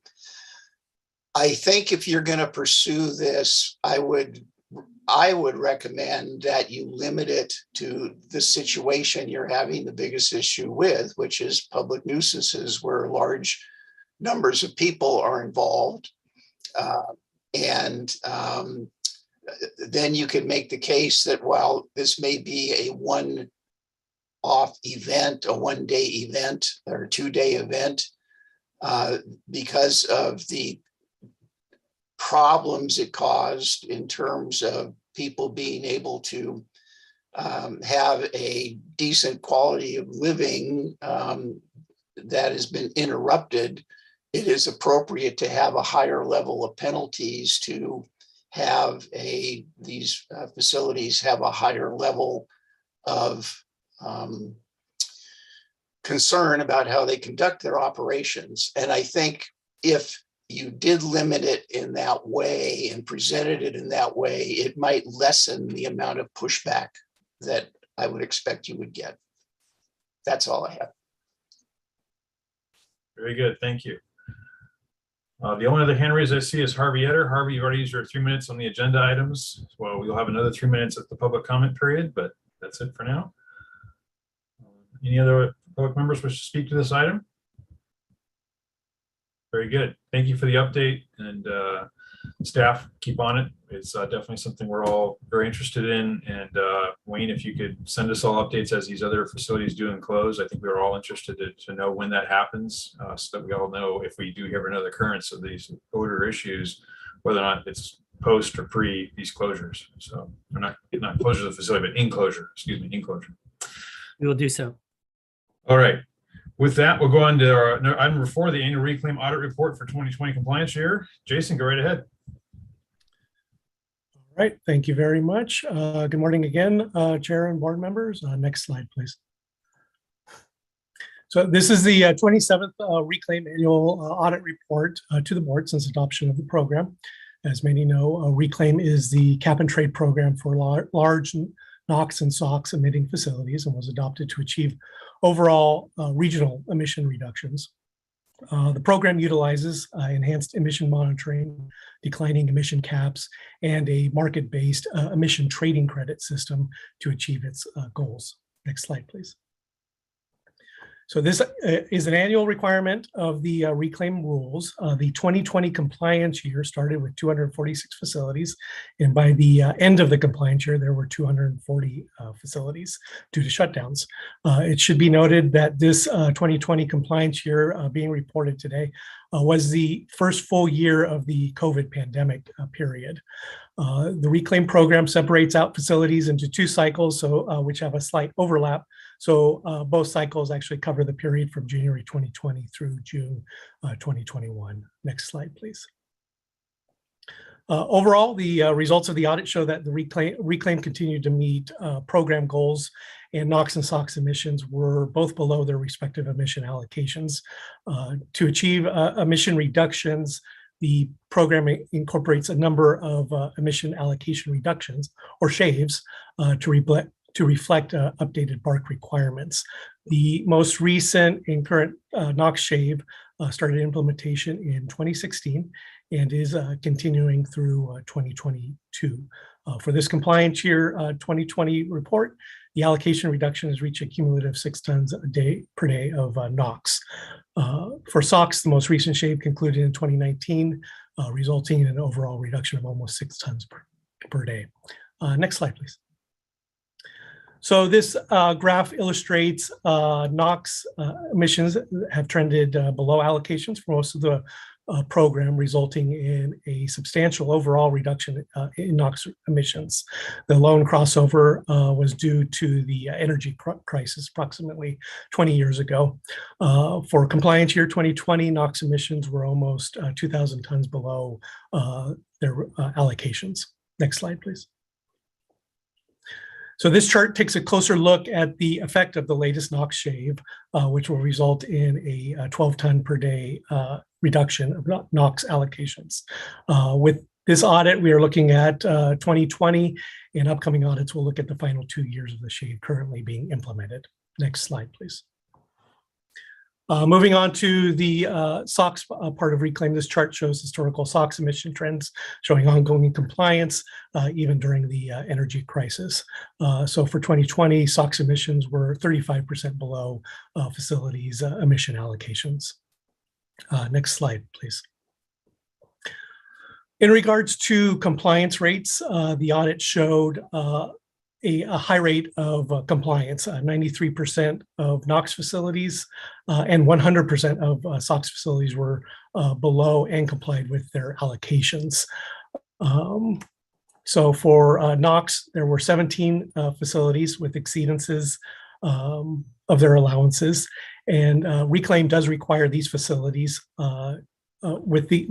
Speaker 11: I think if you're going to pursue this, I would I would recommend that you limit it to the situation you're having the biggest issue with, which is public nuisances where large numbers of people are involved. And then you can make the case that while this may be a one-off event, a one-day event or a two-day event, because of the problems it caused in terms of people being able to have a decent quality of living that has been interrupted, it is appropriate to have a higher level of penalties to have these facilities have a higher level of concern about how they conduct their operations. And I think if you did limit it in that way and presented it in that way, it might lessen the amount of pushback that I would expect you would get. That's all I have.
Speaker 2: Very good, thank you. The only other hand raise I see is Harvey Etter. Harvey, you've already used your 3 minutes on the agenda items. Well, we'll have another 3 minutes at the public comment period, but that's it for now. Any other public members wish to speak to this item? Very good. Thank you for the update, and staff, keep on it. It's definitely something we're all very interested in. And Wayne, if you could send us all updates as these other facilities do and close, I think we're all interested to know when that happens, so that we all know if we do have another occurrence of these odor issues, whether or not it's post or pre these closures. So we're not closure of the facility, but enclosure, excuse me, enclosure.
Speaker 7: We will do so.
Speaker 2: All right. With that, we'll go on to our item number 4, the annual reclaim audit report for 2020 compliance year. Jason, go right ahead.
Speaker 12: All right, thank you very much. Good morning again, Chair and board members. Next slide, please. So this is the 27th Reclaim Annual Audit Report to the board since adoption of the program. As many know, Reclaim is the cap and trade program for large NOx and SOx emitting facilities and was adopted to achieve overall regional emission reductions. The program utilizes enhanced emission monitoring, declining emission caps, and a market-based emission trading credit system to achieve its goals. Next slide, please. So this is an annual requirement of the Reclaim rules. The 2020 compliance year started with 246 facilities, and by the end of the compliance year, there were 240 facilities due to shutdowns. It should be noted that this 2020 compliance year being reported today was the first full year of the COVID pandemic period. The Reclaim program separates out facilities into 2 cycles, so which have a slight overlap. So both cycles actually cover the period from January 2020 through June 2021. Next slide, please. Overall, the results of the audit show that the Reclaim continued to meet program goals, and NOx and SOx emissions were both below their respective emission allocations. To achieve emission reductions, the program incorporates a number of emission allocation reductions, or shaves, to reflect updated BARC requirements. The most recent and current NOx shave started implementation in 2016 and is continuing through 2022. For this compliance year 2020 report, the allocation reduction has reached a cumulative 6 tons per day of NOx. For SOx, the most recent shave concluded in 2019, resulting in an overall reduction of almost 6 tons per day. Next slide, please. So this graph illustrates NOx emissions have trended below allocations for most of the program, resulting in a substantial overall reduction in NOx emissions. The lone crossover was due to the energy crisis approximately 20 years ago. For compliance year 2020, NOx emissions were almost 2,000 tons below their allocations. Next slide, please. So this chart takes a closer look at the effect of the latest NOx shave, which will result in a 12 ton per day reduction of NOx allocations. With this audit, we are looking at 2020, and upcoming audits will look at the final 2 years of the shave currently being implemented. Next slide, please. Moving on to the SOX part of Reclaim, this chart shows historical SOX emission trends showing ongoing compliance even during the energy crisis. So for 2020, SOX emissions were 35% below facilities emission allocations. Next slide, please. In regards to compliance rates, the audit showed a high rate of compliance, 93% of NOx facilities and 100% of SOX facilities were below and complied with their allocations. So for NOx, there were 17 facilities with exceedances of their allowances, and Reclaim does require these facilities with the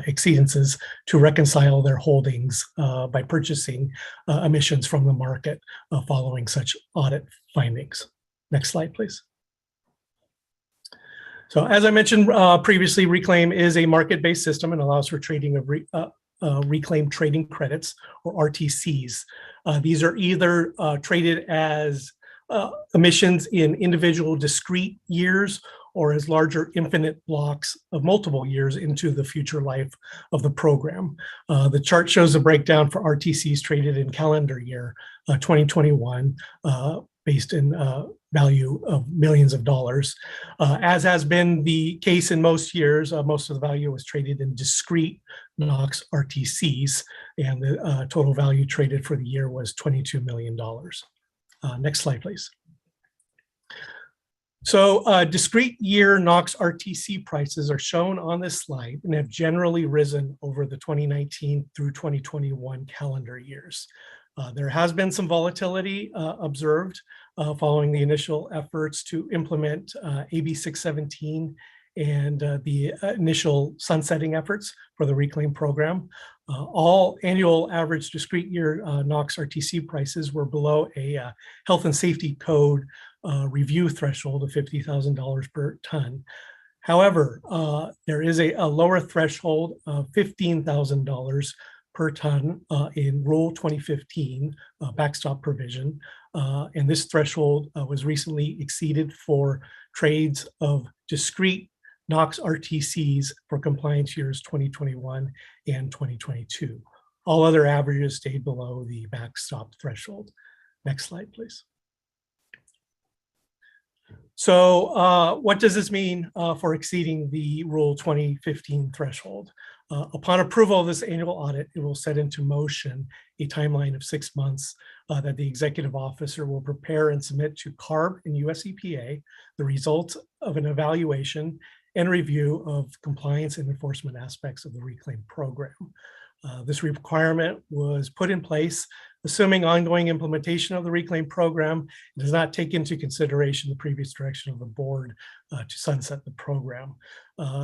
Speaker 12: exceedances to reconcile their holdings by purchasing emissions from the market following such audit findings. Next slide, please. So as I mentioned previously, Reclaim is a market-based system and allows for trading of Reclaim trading credits, or RTCs. These are either traded as emissions in individual discrete years or as larger infinite blocks of multiple years into the future life of the program. The chart shows a breakdown for RTCs traded in calendar year 2021 based in value of millions of dollars. As has been the case in most years, most of the value was traded in discrete NOx RTCs, and the total value traded for the year was $22 million. Next slide, please. So discrete year NOx RTC prices are shown on this slide and have generally risen over the 2019 through 2021 calendar years. There has been some volatility observed following the initial efforts to implement AB 617 and the initial sunsetting efforts for the Reclaim program. All annual average discrete year NOx RTC prices were below a health and safety code review threshold of $50,000 per ton. However, there is a lower threshold of $15,000 per ton in Rule 2015 backstop provision. And this threshold was recently exceeded for trades of discrete NOx RTCs for compliance years 2021 and 2022. All other averages stayed below the backstop threshold. Next slide, please. So what does this mean for exceeding the Rule 2015 threshold? Upon approval of this annual audit, it will set into motion a timeline of 6 months that the executive officer will prepare and submit to CARB and US EPA the results of an evaluation and review of compliance and enforcement aspects of the Reclaim program. This requirement was put in place assuming ongoing implementation of the Reclaim program. It does not take into consideration the previous direction of the board to sunset the program.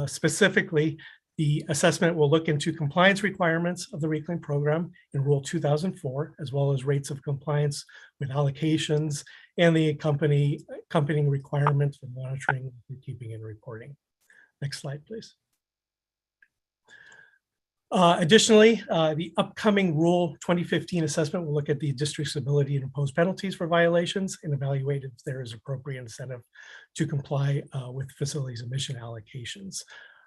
Speaker 12: Specifically, the assessment will look into compliance requirements of the Reclaim program in Rule 2004, as well as rates of compliance with allocations and the accompanying requirements for monitoring, keeping, and reporting. Next slide, please. Additionally, the upcoming Rule 2015 assessment will look at the district's ability to impose penalties for violations and evaluate if there is appropriate incentive to comply with facilities emission allocations.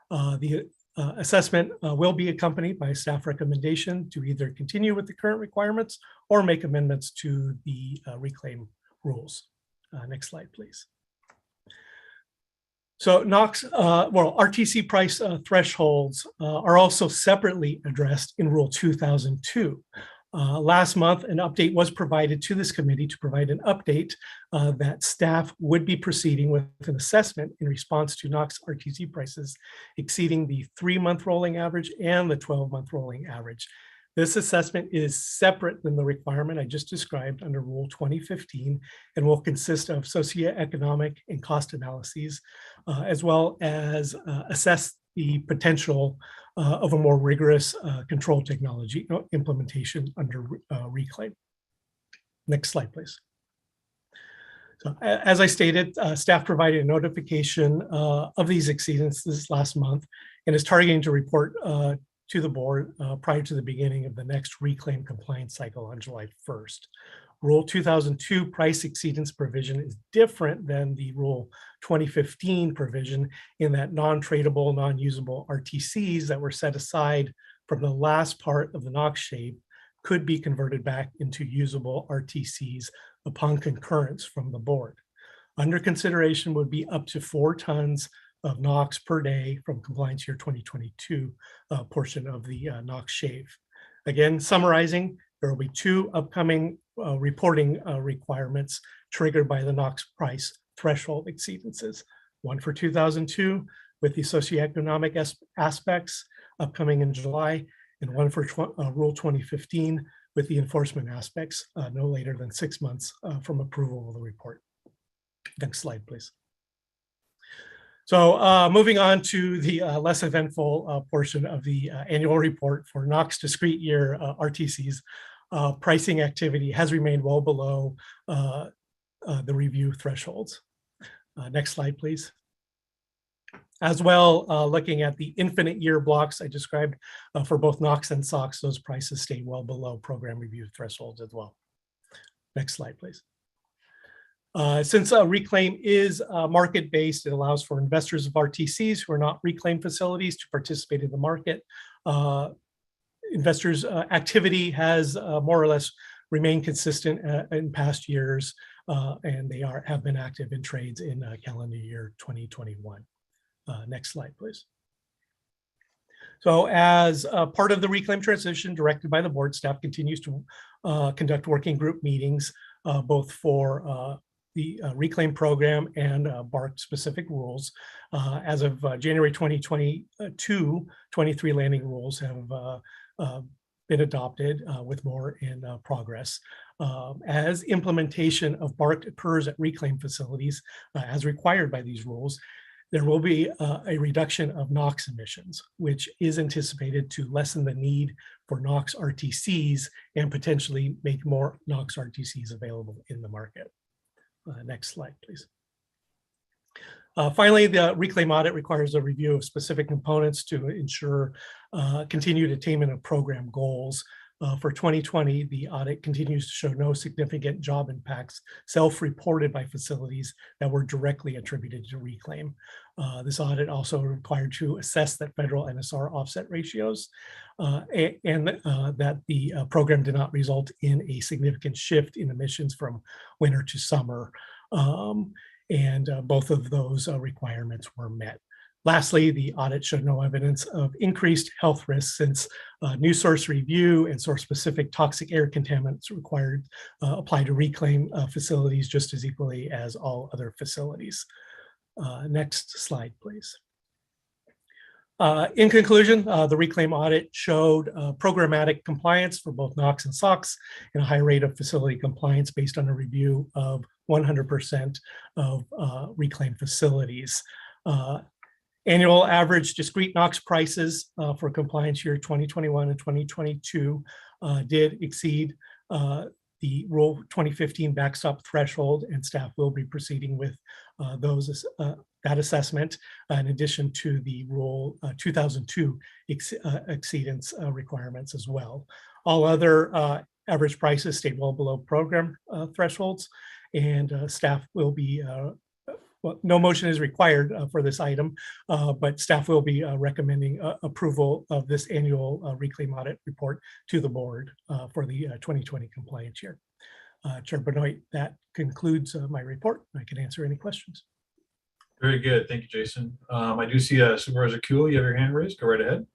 Speaker 12: The assessment will be accompanied by a staff recommendation to either continue with the current requirements or make amendments to the Reclaim rules. Next slide, please. So NOx, RTC price thresholds are also separately addressed in Rule 2002. Last month, an update was provided to this committee to provide an update that staff would be proceeding with an assessment in response to NOx RTC prices exceeding the 3-month rolling average and the 12-month rolling average. This assessment is separate than the requirement I just described under Rule 2015 and will consist of socioeconomic and cost analyses, as well as assess the potential of a more rigorous control technology implementation under Reclaim. Next slide, please. So, as I stated, staff provided a notification of these exceedances last month and is targeting to report to the board prior to the beginning of the next Reclaim compliance cycle on July 1st. Rule 2002 price exceedance provision is different than the Rule 2015 provision in that non-tradable, non-usable RTCs that were set aside from the last part of the NOx shave could be converted back into usable RTCs upon concurrence from the board. Under consideration would be up to 4 tons of NOx per day from compliance year 2022 portion of the NOx shave. Again, summarizing, there will be 2 upcoming reporting requirements triggered by the NOx price threshold exceedances. One for 2002 with the socioeconomic aspects upcoming in July, and one for Rule 2015 with the enforcement aspects no later than 6 months from approval of the report. Next slide, please. So moving on to the less eventful portion of the annual report for NOx discrete year RTCs, pricing activity has remained well below the review thresholds. Next slide, please. As well, looking at the infinite year blocks I described for both NOx and SOx, those prices stay well below program review thresholds as well. Next slide, please. Since Reclaim is market-based, it allows for investors of RTCs who are not Reclaim facilities to participate in the market. Investors' activity has more or less remained consistent in past years, and they have been active in trades in calendar year 2021. Next slide, please. So as part of the Reclaim transition directed by the board, staff continues to conduct working group meetings, both for the Reclaim program and BARC specific rules. As of January 2022, 23 landing rules have been adopted with more in progress. As implementation of BARC occurs at Reclaim facilities, as required by these rules, there will be a reduction of NOx emissions, which is anticipated to lessen the need for NOx RTCs and potentially make more NOx RTCs available in the market. Next slide, please. Finally, the Reclaim audit requires a review of specific components to ensure continued attainment of program goals. For 2020, the audit continues to show no significant job impacts self-reported by facilities that were directly attributed to Reclaim. This audit also required to assess that federal NSR offset ratios and that the program did not result in a significant shift in emissions from winter to summer. And both of those requirements were met. Lastly, the audit showed no evidence of increased health risks since new source review and source-specific toxic air contaminants required apply to Reclaim facilities just as equally as all other facilities. Next slide, please. In conclusion, the Reclaim audit showed programmatic compliance for both NOx and SOx and a high rate of facility compliance based on a review of 100% of Reclaim facilities. Annual average discrete NOx prices for compliance year 2021 and 2022 did exceed the Rule 2015 backstop threshold, and staff will be proceeding with that assessment in addition to the Rule 2002 exceedance requirements as well. All other average prices stay well below program thresholds, and staff will be well, no motion is required for this item, but staff will be recommending approval of this annual Reclaim audit report to the board for the 2020 compliance year. Chair Benoit, that concludes my report. I can answer any questions.
Speaker 2: Very good. Thank you, Jason. I do see Supervisor Kuehl, you have your hand raised. Go right ahead.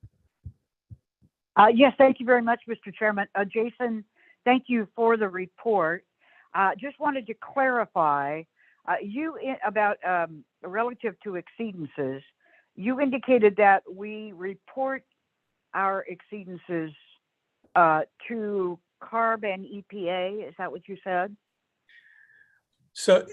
Speaker 13: Yes, thank you very much, Mr. Chairman. Jason, thank you for the report. Just wanted to clarify, about relative to exceedances, you indicated that we report our exceedances to CARB and EPA. Is that what you said?
Speaker 12: So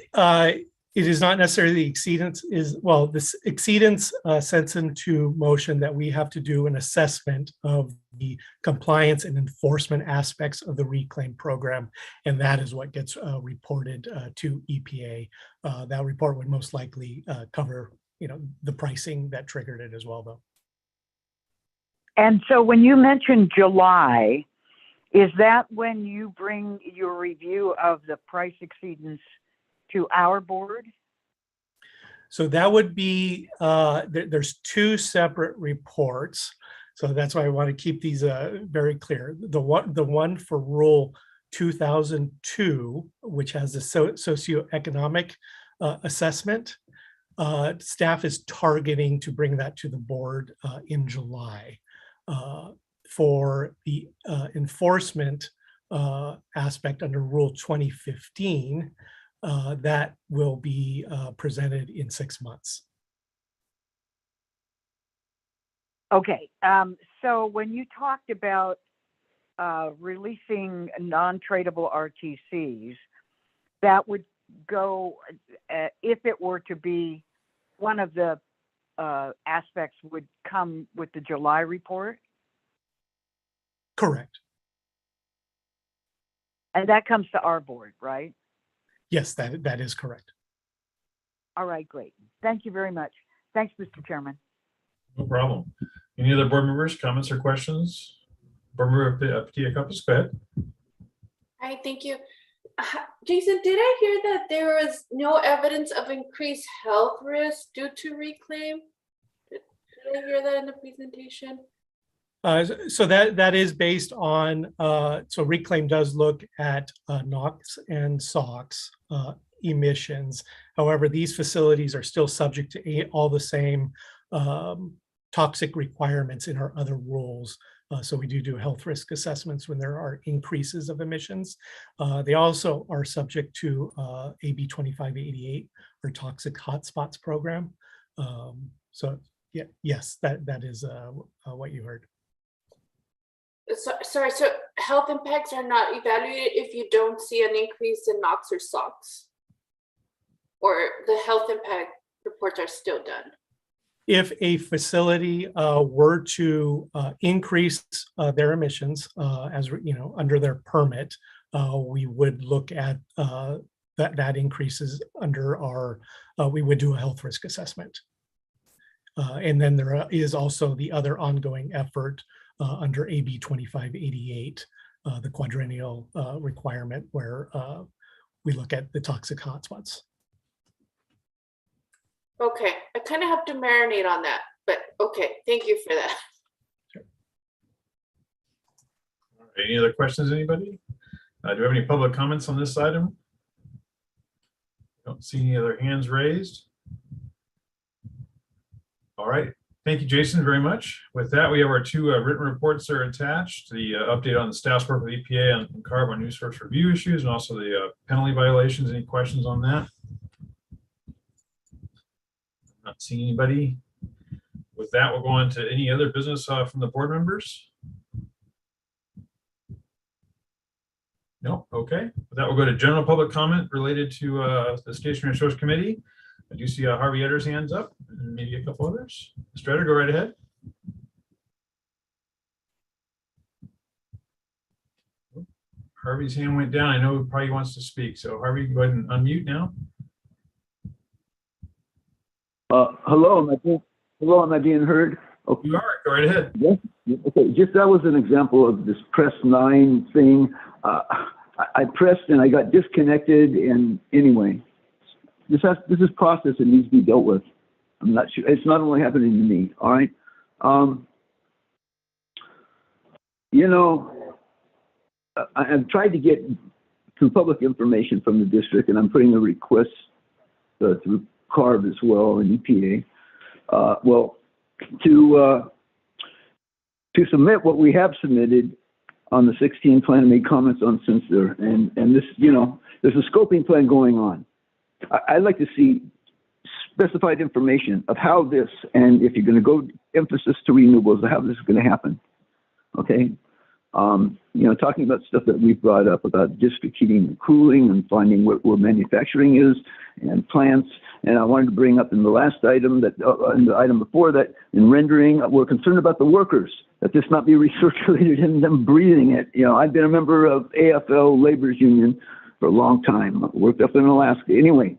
Speaker 12: it is not necessarily the exceedance well, this exceedance sets into motion that we have to do an assessment of the compliance and enforcement aspects of the Reclaim program. And that is what gets reported to EPA. That report would most likely cover, the pricing that triggered it as well, though.
Speaker 13: And so when you mentioned July, Is that when you bring your review of the price exceedance to our board?
Speaker 12: So that would be, there's two separate reports. So that's why I want to keep these very clear. The one for Rule 2002, which has the socioeconomic assessment, staff is targeting to bring that to the board in July. For the enforcement aspect under Rule 2015, that will be presented in 6 months.
Speaker 13: Okay, so when you talked about releasing non-tradable RTCs, that would go, if it were to be one of the aspects would come with the July report?
Speaker 12: Correct.
Speaker 13: And that comes to our board, right?
Speaker 12: Yes, that is correct.
Speaker 13: All right, great. Thank you very much. Thanks, Mr. Chairman.
Speaker 2: No problem. Any other board members, comments or questions? Board member Petitcopos, go ahead.
Speaker 6: Hi, thank you. Jason, did I hear that there was no evidence of increased health risk due to reclaim? Did I hear that in the presentation?
Speaker 12: So that is based on, so Reclaim does look at NOx and SOx emissions. However, these facilities are still subject to all the same toxic requirements in our other rules. So we do health risk assessments when there are increases of emissions. They also are subject to AB 2588, or Toxic Hotspots Program. So yeah, yes, that is what you heard.
Speaker 6: Sorry, so health impacts are not evaluated if you don't see an increase in NOx or SOx? Or the health impact reports are still done?
Speaker 12: If a facility were to increase their emissions, as you know, under their permit, we would look at that increases under our, we would do a health risk assessment. And then there is also the other ongoing effort under AB 2588, the quadrennial requirement, where we look at the toxic hotspots.
Speaker 6: Okay, I kind of have to marinate on that, but okay, thank you for that.
Speaker 12: Sure.
Speaker 2: All right, any other questions, anybody? Do we have any public comments on this item? Don't see any other hands raised. All right, thank you, Jason, very much. With that, we have our two written reports that are attached, the update on the staff's work with EPA on carbon news source review issues, and also the penalty violations. Any questions on that? Not seeing anybody. With that, we'll go on to any other business from the board members. No, okay. With that, we'll go to general public comment related to the Station Resource Committee. I do see Harvey Etter's hands up, and maybe a couple others. Mr. Etter, go right ahead. Harvey's hand went down. I know he probably wants to speak. So Harvey, go ahead and unmute now.
Speaker 4: Hello, am I being heard? Okay.
Speaker 2: You are, go right ahead.
Speaker 4: Yes. Okay, just that was an example of this press 9 thing. I pressed and I got disconnected, and anyway, this is process that needs to be dealt with. I'm not sure, it's not only happening to me, all right? You know, I've tried to get some public information from the district, and I'm putting a request through CARB as well, and EPA, to submit what we have submitted on the 16 plan and made comments on since there, and this, you know, there's a scoping plan going on. I'd like to see specified information of how this, and if you're going to go emphasis to renewables, how this is going to happen. Okay. You know, talking about stuff that we've brought up about district heating and cooling and finding where manufacturing is and plants. And I wanted to bring up in the last item that, in the item before that, in rendering, we're concerned about the workers, that this not be recirculated and them breathing it. You know, I've been a member of AFL Labor's Union for a long time, worked up in Alaska. Anyway,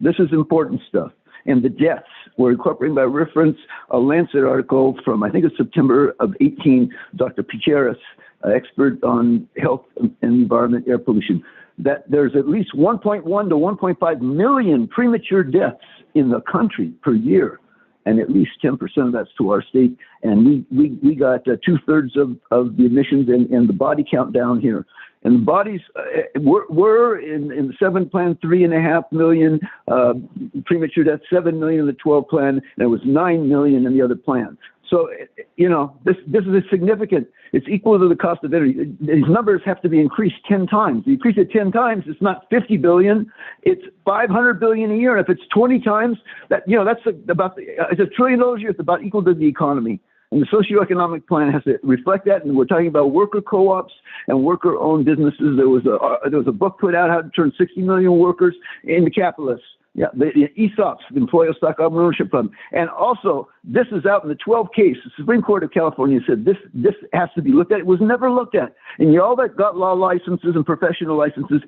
Speaker 4: this is important stuff. And the deaths, we're incorporating by reference a Lancet article from, I think it's September of 18, Dr. Picheras, expert on health and environment, air pollution, that there's at least 1.1 to 1.5 million premature deaths in the country per year. And at least 10% of that's to our state. And we got 2/3 of the emissions and the body count down here. And the bodies were in the 7 plan, 3.5 million premature deaths, 7 million in the 12 plan, and it was 9 million in the other plan. So, you know, this is a significant, it's equal to the cost of energy. These numbers have to be increased 10 times. You increase it 10 times, it's not 50 billion, it's 500 billion a year. And if it's 20 times, that, you know, that's about, it's $1 trillion a year, it's about equal to the economy. And the socioeconomic plan has to reflect that. And we're talking about worker co-ops and worker-owned businesses. There was a book put out, How to Turn 60 Million Workers into Capitalists. Yeah, the ESOPs, the Employee Stock Ownership Fund. And also, this is out in the 12 case. The Supreme Court of California said this has to be looked at. It was never looked at. And y'all that got law licenses and professional licenses,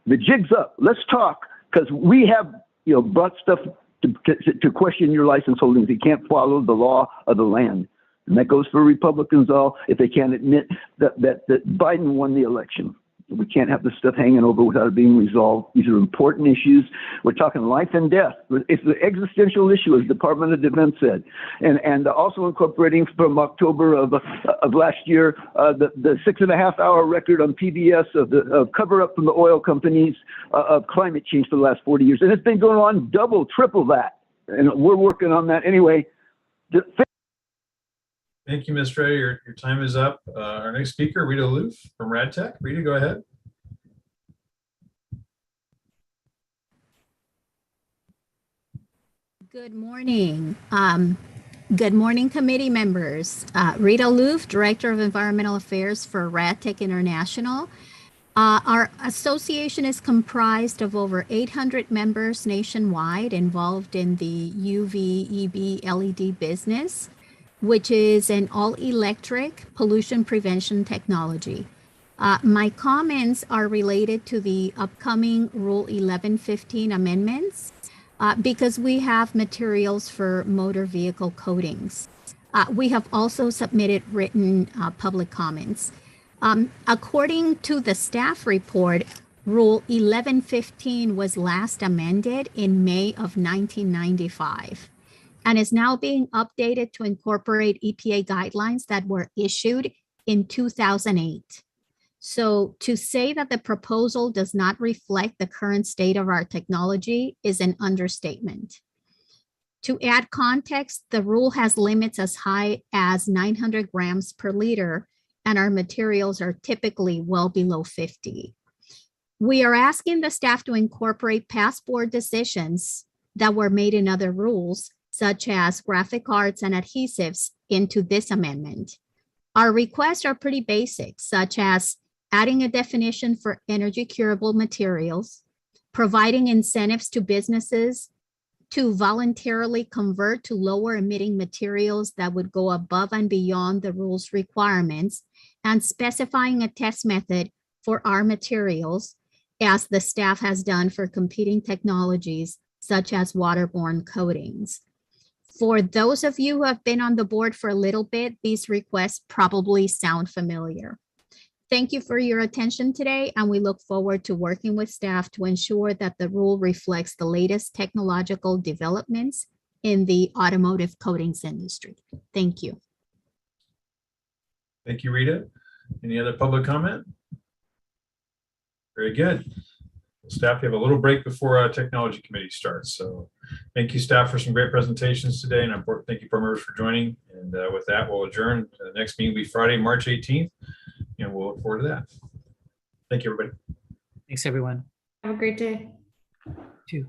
Speaker 4: the jig's up. Let's talk, because we have, you know, brought stuff to question your license holdings. You can't follow the law of the land. And that goes for Republicans all, if they can't admit that Biden won the election. We can't have this stuff hanging over without it being resolved. These are important issues. We're talking life and death. It's the existential issue, as the Department of Defense said. And also incorporating from October of last year, the 6.5-hour record on PBS of cover-up from the oil companies of climate change for the last 40 years. And it's been going on double, triple that. And we're working on that anyway.
Speaker 2: Thank you, Ms. Ray. Your time is up. Our next speaker, Rita Louvre from RadTech. Rita, go ahead.
Speaker 14: Good morning. Good morning, committee members. Rita Louvre, Director of Environmental Affairs for RadTech International. Our association is comprised of over 800 members nationwide involved in the UV, EB, LED business, which is an all-electric pollution prevention technology. My comments are related to the upcoming Rule 1115 amendments because we have materials for motor vehicle coatings. We have also submitted written public comments. According to the staff report, Rule 1115 was last amended in May of 1995. And is now being updated to incorporate EPA guidelines that were issued in 2008. So to say that the proposal does not reflect the current state of our technology is an understatement. To add context, the rule has limits as high as 900 grams per liter, and our materials are typically well below 50. We are asking the staff to incorporate past board decisions that were made in other rules, such as graphic arts and adhesives, into this amendment. Our requests are pretty basic, such as adding a definition for energy curable materials, providing incentives to businesses to voluntarily convert to lower emitting materials that would go above and beyond the rule's requirements, and specifying a test method for our materials, as the staff has done for competing technologies such as waterborne coatings. For those of you who have been on the board for a little bit, these requests probably sound familiar. Thank you for your attention today, and we look forward to working with staff to ensure that the rule reflects the latest technological developments in the automotive coatings industry. Thank you.
Speaker 2: Thank you, Rita. Any other public comment? Very good. Staff, you have a little break before technology committee starts. So thank you, staff, for some great presentations today. And thank you, board members, for joining. And with that, we'll adjourn. The next meeting will be Friday, March 18th. And we'll look forward to that. Thank you, everybody.
Speaker 7: Thanks, everyone.
Speaker 8: Have a great day.
Speaker 7: You too.